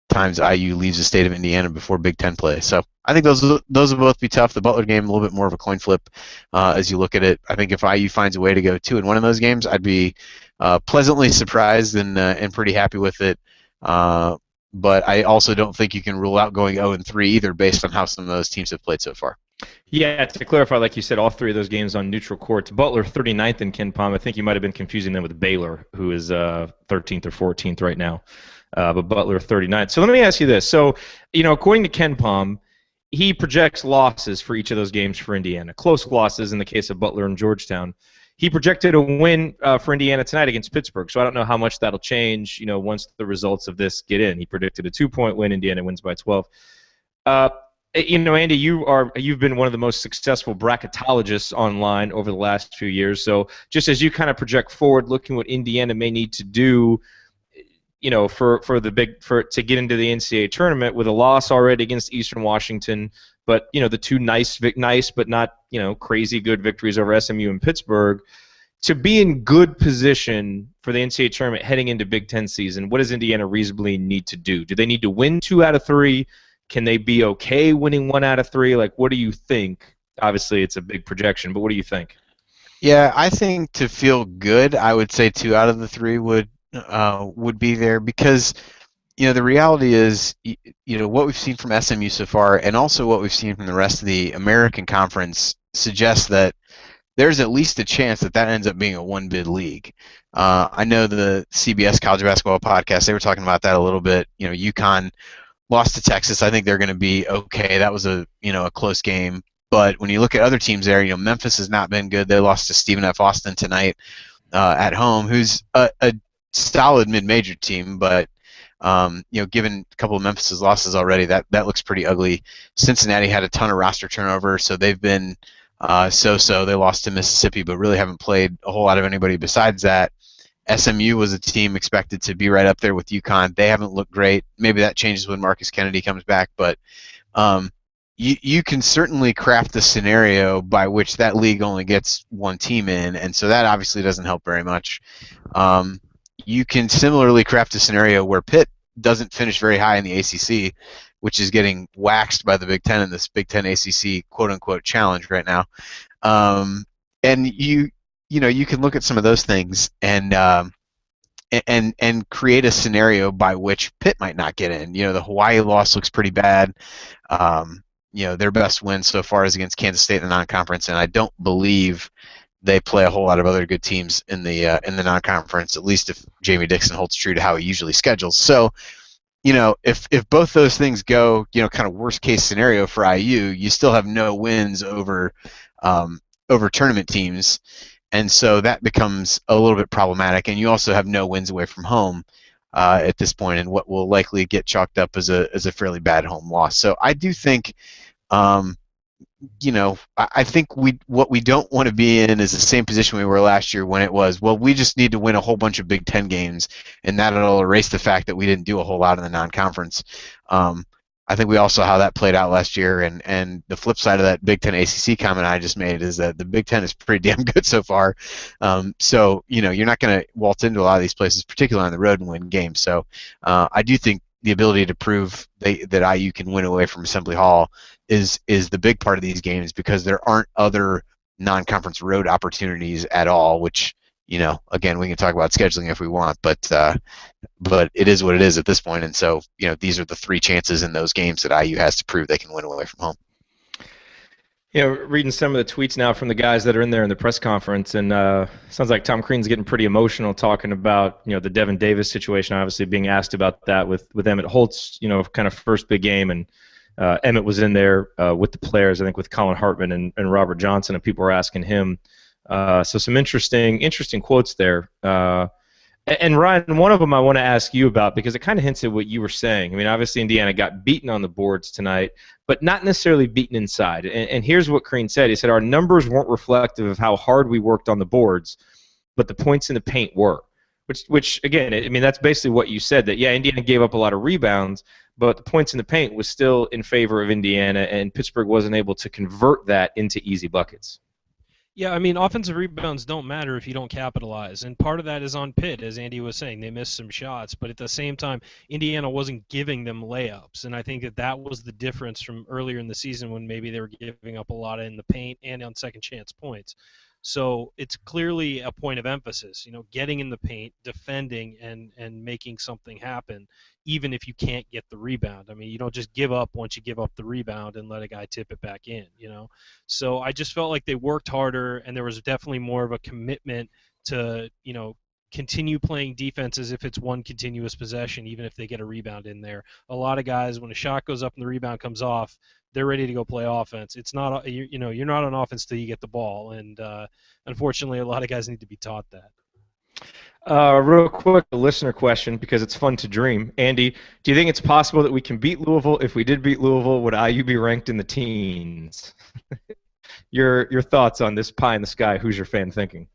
times IU leaves the state of Indiana before Big Ten play. So I think those will both be tough. The Butler game, a little bit more of a coin flip as you look at it. I think if IU finds a way to go 2-1 in those games, I'd be pleasantly surprised and pretty happy with it. But I also don't think you can rule out going 0-3 either based on how some of those teams have played so far. Yeah, to clarify, like you said, all three of those games on neutral courts. Butler 39th in KenPom. I think you might have been confusing them with Baylor, who is 13th or 14th right now. But Butler 39th. So let me ask you this. So, according to KenPom, he projects losses for each of those games for Indiana. Close losses in the case of Butler and Georgetown. He projected a win for Indiana tonight against Pittsburgh, so I don't know how much that'll change, once the results of this get in. He predicted a 2-point win. Indiana wins by 12. Andy, you've been one of the most successful bracketologists online over the last few years. So just as you kind of project forward, looking what Indiana may need to do, to get into the NCAA tournament with a loss already against Eastern Washington, but the two nice but not crazy good victories over SMU and Pittsburgh, to be in good position for the NCAA tournament heading into Big Ten season. What does Indiana reasonably need to do? Do they need to win 2 out of 3? Can they be okay winning 1 out of 3? Like, what do you think? Obviously, it's a big projection, but what do you think? Yeah, I think to feel good, I would say 2 out of the 3 would be there, because the reality is, what we've seen from SMU so far, and also what we've seen from the rest of the American Conference, suggests that there's at least a chance that ends up being a one-bid league. I know the CBS College Basketball podcast, they were talking about that a little bit. UConn lost to Texas. I think they're going to be okay. That was a close game. But when you look at other teams there, Memphis has not been good. They lost to Stephen F. Austin tonight at home, who's a solid mid-major team, but given a couple of Memphis's losses already, that looks pretty ugly. Cincinnati had a ton of roster turnover, so they've been so-so. They lost to Mississippi, but really haven't played a whole lot of anybody besides that. SMU was a team expected to be right up there with UConn. They haven't looked great. Maybe that changes when Marcus Kennedy comes back, but you can certainly craft a scenario by which that league only gets one team in, and so that obviously doesn't help very much. You can similarly craft a scenario where Pitt doesn't finish very high in the ACC, which is getting waxed by the Big Ten in this Big Ten ACC quote-unquote challenge right now. And you can look at some of those things and create a scenario by which Pitt might not get in. The Hawaii loss looks pretty bad. Their best win so far is against Kansas State in the non-conference, and I don't believe they play a whole lot of other good teams in the non-conference, at least if Jamie Dixon holds true to how he usually schedules. So, if both those things go, kind of worst case scenario for IU, you still have no wins over tournament teams, and so that becomes a little bit problematic. And you also have no wins away from home at this point, and what will likely get chalked up as a fairly bad home loss. So I do think. I think what we don't want to be in is the same position we were last year when it was, well, we just need to win a whole bunch of Big Ten games, and that'll erase the fact that we didn't do a whole lot in the non-conference. I think we all saw how that played out last year, and the flip side of that Big Ten ACC comment I just made is that the Big Ten is pretty damn good so far. So you're not going to waltz into a lot of these places, particularly on the road, and win games. So I do think the ability to prove that IU can win away from Assembly Hall is the big part of these games, because there aren't other non-conference road opportunities at all, which, again, we can talk about scheduling if we want, but it is what it is at this point. And so, these are the 3 chances in those games that IU has to prove they can win away from home. Reading some of the tweets now from the guys that are in there in the press conference, and sounds like Tom Crean's getting pretty emotional talking about, the Devin Davis situation, obviously being asked about that with Emmett Holtz, kind of first big game, and Emmett was in there with the players, I think with Colin Hartman and Robert Johnson, and people were asking him. So some interesting quotes there. And Ryan, one of them I want to ask you about, because it kind of hints at what you were saying. I mean, obviously Indiana got beaten on the boards tonight, but not necessarily beaten inside. And here's what Crean said. He said, our numbers weren't reflective of how hard we worked on the boards, but the points in the paint were. Which again, I mean, that's basically what you said, that, yeah, Indiana gave up a lot of rebounds, but the points in the paint was still in favor of Indiana, and Pittsburgh wasn't able to convert that into easy buckets. Yeah, I mean, offensive rebounds don't matter if you don't capitalize, and part of that is on Pitt, as Andy was saying. They missed some shots, but at the same time, Indiana wasn't giving them layups, and I think that was the difference from earlier in the season when maybe they were giving up a lot in the paint and on second chance points. So it's clearly a point of emphasis, getting in the paint, defending, and making something happen, even if you can't get the rebound. I mean, you don't just give up once you give up the rebound and let a guy tip it back in. So I just felt like they worked harder, and there was definitely more of a commitment to, continue playing defense as if it's one continuous possession, even if they get a rebound in there. A lot of guys, when a shot goes up and the rebound comes off, they're ready to go play offense. It's not, you're not on offense till you get the ball, and unfortunately, a lot of guys need to be taught that. Real quick, a listener question, because it's fun to dream. Andy, do you think it's possible that we can beat Louisville? If we did beat Louisville, would IU be ranked in the teens? Your thoughts on this pie in the sky Hoosier fan thinking?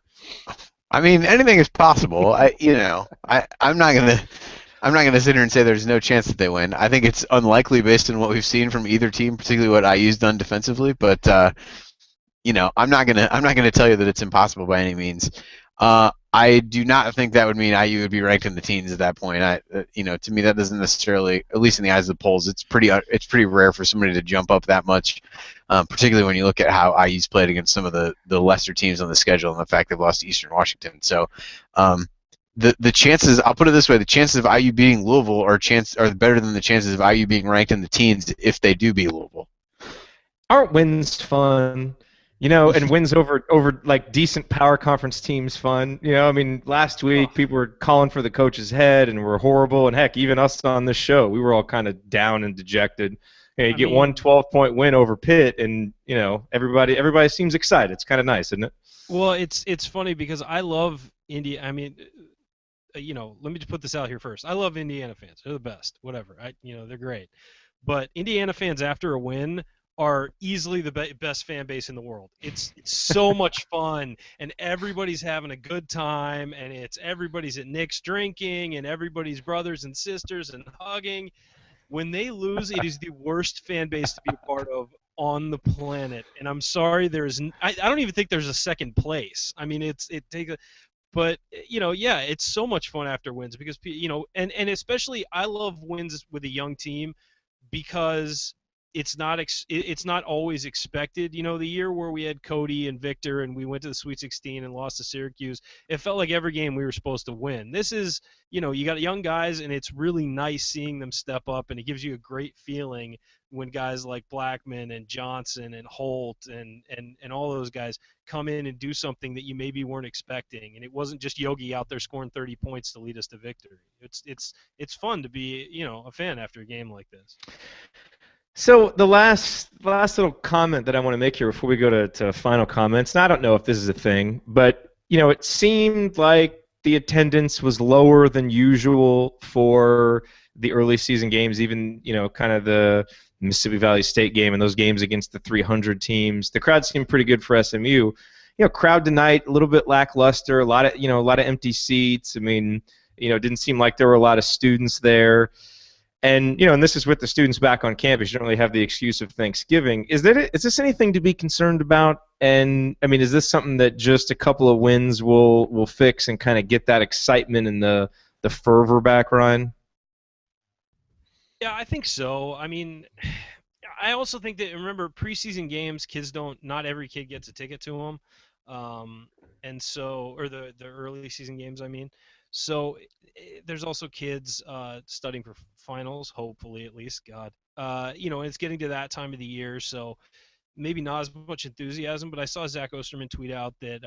I mean, anything is possible. I'm not gonna sit here and say there's no chance that they win. I think it's unlikely based on what we've seen from either team, particularly what IU's done defensively. But I'm not gonna tell you that it's impossible by any means. I do not think that would mean IU would be ranked in the teens at that point. To me, that doesn't necessarily, at least in the eyes of the polls, it's pretty rare for somebody to jump up that much, particularly when you look at how IU's played against some of the lesser teams on the schedule and the fact they've lost to Eastern Washington. So, the chances, I'll put it this way, the chances of IU beating Louisville are better than the chances of IU being ranked in the teens if they do beat Louisville. Aren't wins fun? And wins over like decent power conference teams fun. I mean, last week people were calling for the coach's head and were horrible, and heck, even us on this show, we were all kind of down and dejected. You get one 12-point win over Pitt, and everybody seems excited. It's kind of nice, isn't it? Well, it's funny because I love India. I mean, let me just put this out here first. I love Indiana fans. They're the best. Whatever. They're great. But Indiana fans after a win are easily the best fan base in the world. It's so much fun, and everybody's having a good time, and everybody's at Nick's drinking, and everybody's brothers and sisters and hugging. When they lose, it is the worst fan base to be a part of on the planet. And I'm sorry, I don't even think there's a second place. I mean, but it's so much fun after wins because and especially I love wins with a young team because it's not always expected. The year where we had Cody and Victor and we went to the Sweet 16 and lost to Syracuse, it felt like every game we were supposed to win. This is, you got young guys, and it's really nice seeing them step up, and it gives you a great feeling when guys like Blackman and Johnson and Holt and all those guys come in and do something that you maybe weren't expecting. And it wasn't just Yogi out there scoring 30 points to lead us to victory. It's fun to be, a fan after a game like this. So the last little comment that I want to make here before we go to final comments, and I don't know if this is a thing, but it seemed like the attendance was lower than usual for the early season games, even kind of the Mississippi Valley State game and those games against the 300 teams. The crowd seemed pretty good for SMU. Crowd tonight a little bit lackluster, a lot of empty seats. I mean, it didn't seem like there were a lot of students there. And and this is with the students back on campus. You don't really have the excuse of Thanksgiving. Is this anything to be concerned about? And I mean, is this something that just a couple of wins will fix and kind of get that excitement and the fervor back, Ryan? Yeah, I think so. I mean, I also think that, remember, preseason games, not every kid gets a ticket to them, and so, or the early season games, I mean. So there's also kids studying for finals, hopefully at least, God. And it's getting to that time of the year, so maybe not as much enthusiasm. But I saw Zach Osterman tweet out that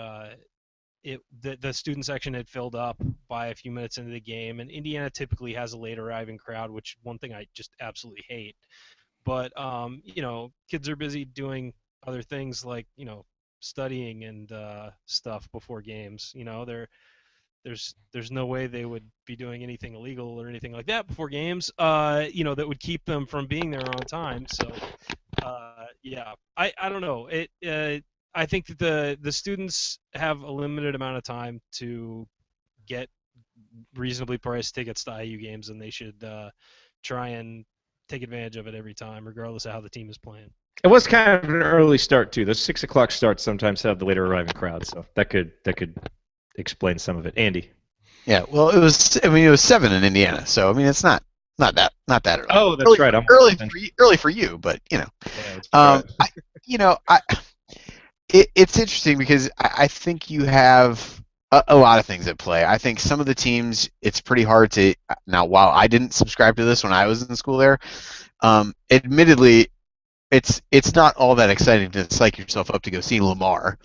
the student section had filled up by a few minutes into the game, and Indiana typically has a late arriving crowd, which one thing I just absolutely hate. But kids are busy doing other things like studying and stuff before games. There's no way they would be doing anything illegal or anything like that before games, that would keep them from being there on time. So, yeah, I don't know. I think that the students have a limited amount of time to get reasonably priced tickets to IU games, and they should try and take advantage of it every time, regardless of how the team is playing. It was kind of an early start too. Those 6 o'clock starts sometimes have the later arriving crowd, so that could explain some of it. Andy. Yeah, well, it was 7 in Indiana, so I mean it's not that early. Oh, that's right. Early for you, but It's interesting because I think you have a lot of things at play. I think some of the teams, it's pretty hard to. Now, while I didn't subscribe to this when I was in school there, admittedly, it's not all that exciting to psych yourself up to go see Lamar,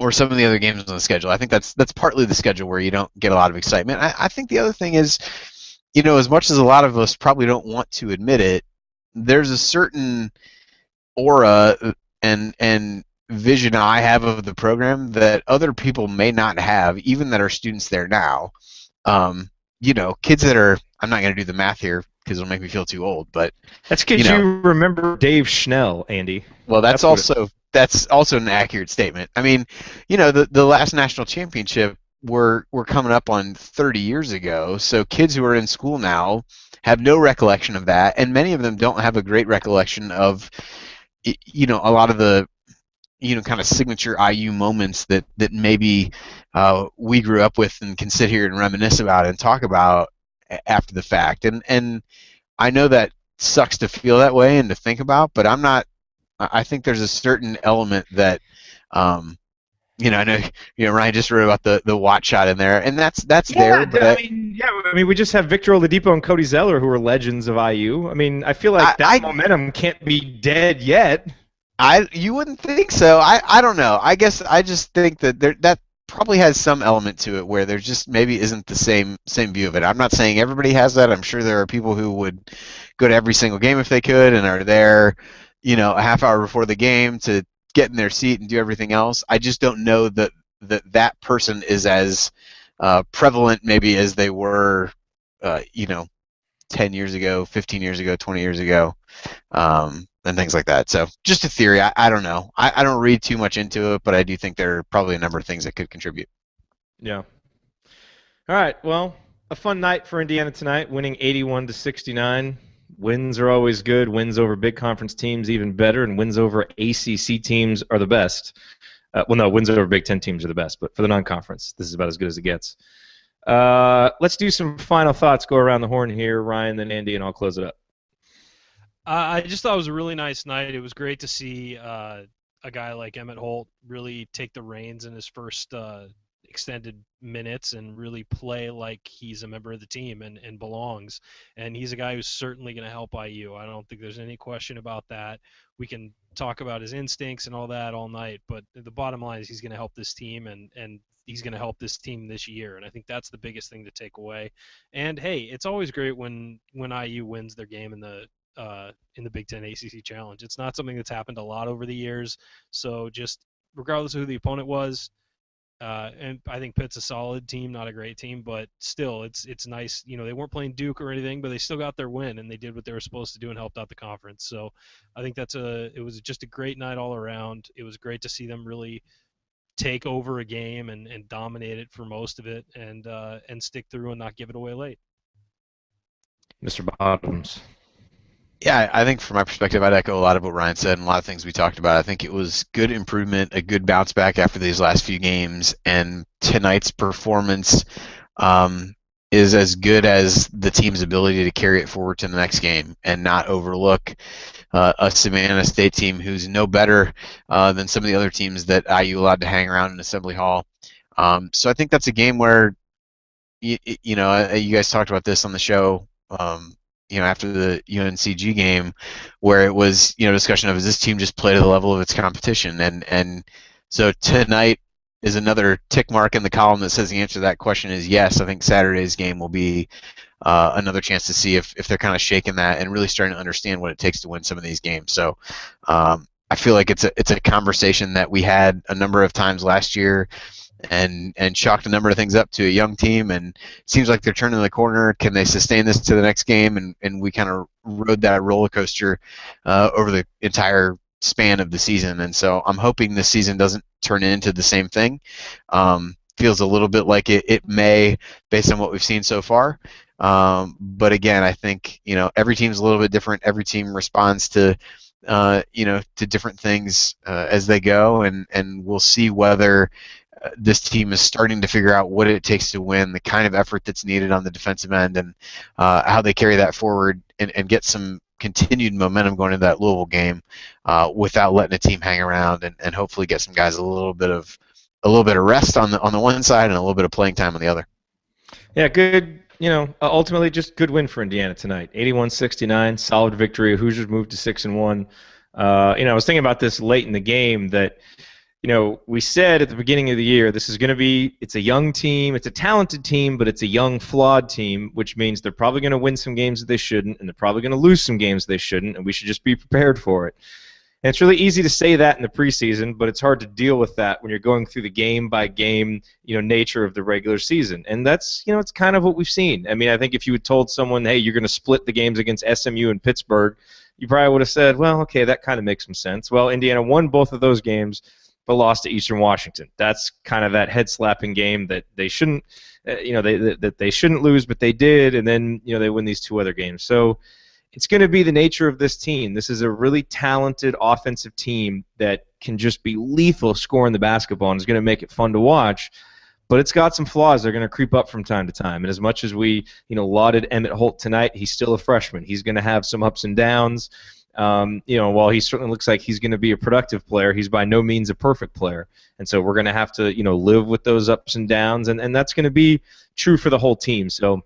or some of the other games on the schedule. I think that's partly the schedule where you don't get a lot of excitement. I think the other thing is, as much as a lot of us probably don't want to admit it, there's a certain aura and vision I have of the program that other people may not have, even that are students there now. Kids that are, I'm not going to do the math here because it'll make me feel too old, but that's because you remember Dave Schnell, Andy. Well, that's also an accurate statement. I mean, the last national championship we're coming up on 30 years ago, so kids who are in school now have no recollection of that, and many of them don't have a great recollection of a lot of the kind of signature IU moments that maybe we grew up with and can sit here and reminisce about and talk about after the fact. And I know that sucks to feel that way and to think about, but I think there's a certain element that I know Ryan just wrote about the watch shot in there, and that's there. But I mean, we just have Victor Oladipo and Cody Zeller, who are legends of IU. I mean, I feel like that momentum can't be dead yet. You wouldn't think so. I don't know. I guess I just think that that probably has some element to it where there just maybe isn't the same view of it. I'm not saying everybody has that. I'm sure there are people who would go to every single game if they could and are there, a half hour before the game to get in their seat and do everything else. I just don't know that person is as prevalent maybe as they were, 10 years ago, 15 years ago, 20 years ago, and things like that. So just a theory. I don't know. I don't read too much into it, but I do think there are probably a number of things that could contribute. Yeah. All right. Well, a fun night for Indiana tonight, winning 81-69. Wins are always good. Wins over big conference teams even better, and wins over ACC teams are the best. Wins over Big Ten teams are the best, but for the non-conference, this is about as good as it gets. Let's do some final thoughts. Go around the horn here, Ryan, then Andy, and I'll close it up. I just thought it was a really nice night. It was great to see a guy like Emmett Holt really take the reins in his first extended minutes and really play like he's a member of the team and belongs. And he's a guy who's certainly going to help IU. I don't think there's any question about that. We can talk about his instincts and all that all night, but the bottom line is he's going to help this team and he's going to help this team this year. And I think that's the biggest thing to take away. And hey, it's always great when IU wins their game in the Big Ten ACC Challenge. It's not something that's happened a lot over the years. So just regardless of who the opponent was, and I think Pitt's a solid team, not a great team, but still, it's nice. They weren't playing Duke or anything, but they still got their win, and they did what they were supposed to do and helped out the conference. So I think it was just a great night all around. It was great to see them really take over a game and dominate it for most of it, and stick through and not give it away late. Mr. Bottoms. Yeah, I think from my perspective, I'd echo a lot of what Ryan said and a lot of things we talked about. I think it was good improvement, a good bounce back after these last few games, and tonight's performance is as good as the team's ability to carry it forward to the next game and not overlook a Savannah State team who's no better than some of the other teams that IU allowed to hang around in Assembly Hall. So I think that's a game where, you guys talked about this on the show, after the UNCG game, where it was, discussion of, is this team just play to the level of its competition? And so tonight is another tick mark in the column that says the answer to that question is yes. I think Saturday's game will be another chance to see if they're kind of shaking that and really starting to understand what it takes to win some of these games. So I feel like it's a conversation that we had a number of times last year, and chalked a number of things up to a young team, and it seems like they're turning the corner. Can they sustain this to the next game? And we kind of rode that roller coaster over the entire span of the season, and so I'm hoping this season doesn't turn into the same thing. Feels a little bit like it may, based on what we've seen so far. But again, I think every team's a little bit different. Every team responds to to different things as they go, and we'll see whether this team is starting to figure out what it takes to win, the kind of effort that's needed on the defensive end, and how they carry that forward and get some continued momentum going into that Louisville game without letting a team hang around and hopefully get some guys a little bit of rest on the one side and a little bit of playing time on the other. Yeah, good. Ultimately just good win for Indiana tonight. 81-69, solid victory. Hoosiers moved to 6-1. I was thinking about this late in the game that, we said at the beginning of the year it's a young team, it's a talented team, but it's a young, flawed team, which means they're probably going to win some games that they shouldn't, and they're probably going to lose some games they shouldn't, and we should just be prepared for it. And it's really easy to say that in the preseason, but it's hard to deal with that when you're going through the game-by-game, nature of the regular season. And that's, it's kind of what we've seen. I mean, I think if you had told someone, hey, you're going to split the games against SMU and Pittsburgh, you probably would have said, well, okay, that kind of makes some sense. Well, Indiana won both of those games, but lost to Eastern Washington. That's kind of that head-slapping game that they shouldn't, that they shouldn't lose, but they did, and then they win these two other games. So it's going to be the nature of this team. This is a really talented offensive team that can just be lethal scoring the basketball and is going to make it fun to watch. But it's got some flaws. They're going to creep up from time to time. And as much as we, lauded Emmett Holt tonight, he's still a freshman. He's going to have some ups and downs. While he certainly looks like he's going to be a productive player, he's by no means a perfect player. And so we're going to have to, live with those ups and downs, and that's going to be true for the whole team. So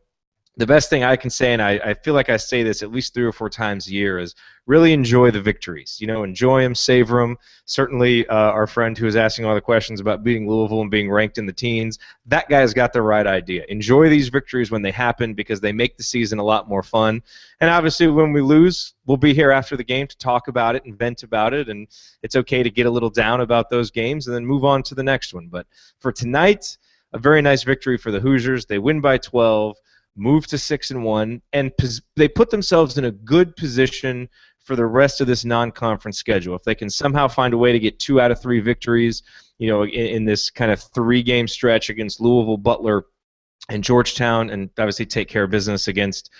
the best thing I can say, and I feel like I say this at least 3 or 4 times a year, is really enjoy the victories. Enjoy them, savor them. Certainly our friend who was asking all the questions about beating Louisville and being ranked in the teens, that guy's got the right idea. Enjoy these victories when they happen because they make the season a lot more fun. And obviously when we lose, we'll be here after the game to talk about it and vent about it, and it's okay to get a little down about those games and then move on to the next one. But for tonight, a very nice victory for the Hoosiers. They win by 12. Move to 6-1, and they put themselves in a good position for the rest of this non-conference schedule. If they can somehow find a way to get 2 out of 3 victories, in this kind of 3-game stretch against Louisville, Butler, and Georgetown, and obviously take care of business against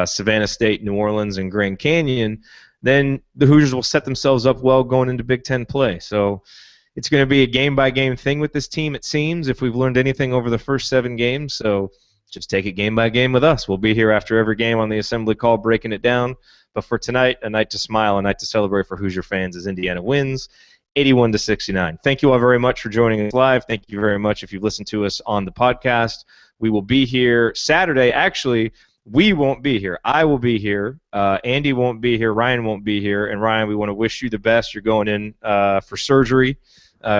Savannah State, New Orleans, and Grand Canyon, then the Hoosiers will set themselves up well going into Big Ten play. So it's going to be a game-by-game thing with this team, it seems, if we've learned anything over the first 7 games. So just take it game by game with us. We'll be here after every game on the Assembly Call breaking it down. But for tonight, a night to smile, a night to celebrate for Hoosier fans as Indiana wins 81-69. Thank you all very much for joining us live. Thank you very much if you've listened to us on the podcast. We will be here Saturday. Actually, we won't be here. I will be here. Andy won't be here. Ryan won't be here. And Ryan, we want to wish you the best. You're going in for surgery.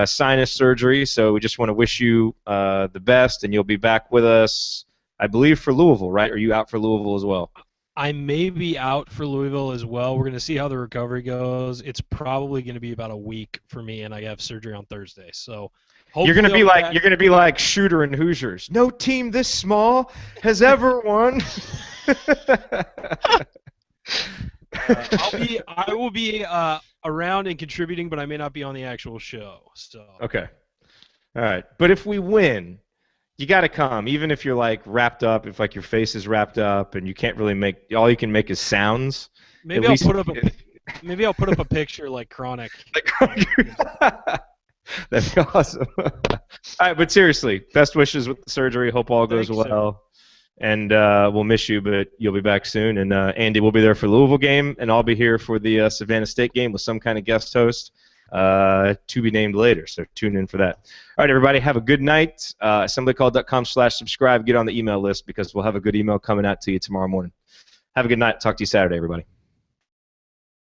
Sinus surgery, so we just want to wish you the best, and you'll be back with us, I believe, for Louisville, right? Are you out for Louisville as well? I may be out for Louisville as well. We're going to see how the recovery goes. It's probably going to be about a week for me, and I have surgery on Thursday. So you're going to be like Shooter and Hoosiers. No team this small has ever won. I will be around and contributing, but I may not be on the actual show. So okay, all right. But if we win, you got to come, even if you're like wrapped up, if like your face is wrapped up and you can't really make, all you can make is sounds. Maybe I'll put up a picture like Chronic. That'd be awesome. All right, but seriously, best wishes with the surgery. Hope all goes well. And we'll miss you, but you'll be back soon. And Andy will be there for the Louisville game, and I'll be here for the Savannah State game with some kind of guest host to be named later. So tune in for that. All right, everybody, have a good night. Assemblycall.com/subscribe. Get on the email list because we'll have a good email coming out to you tomorrow morning. Have a good night. Talk to you Saturday, everybody.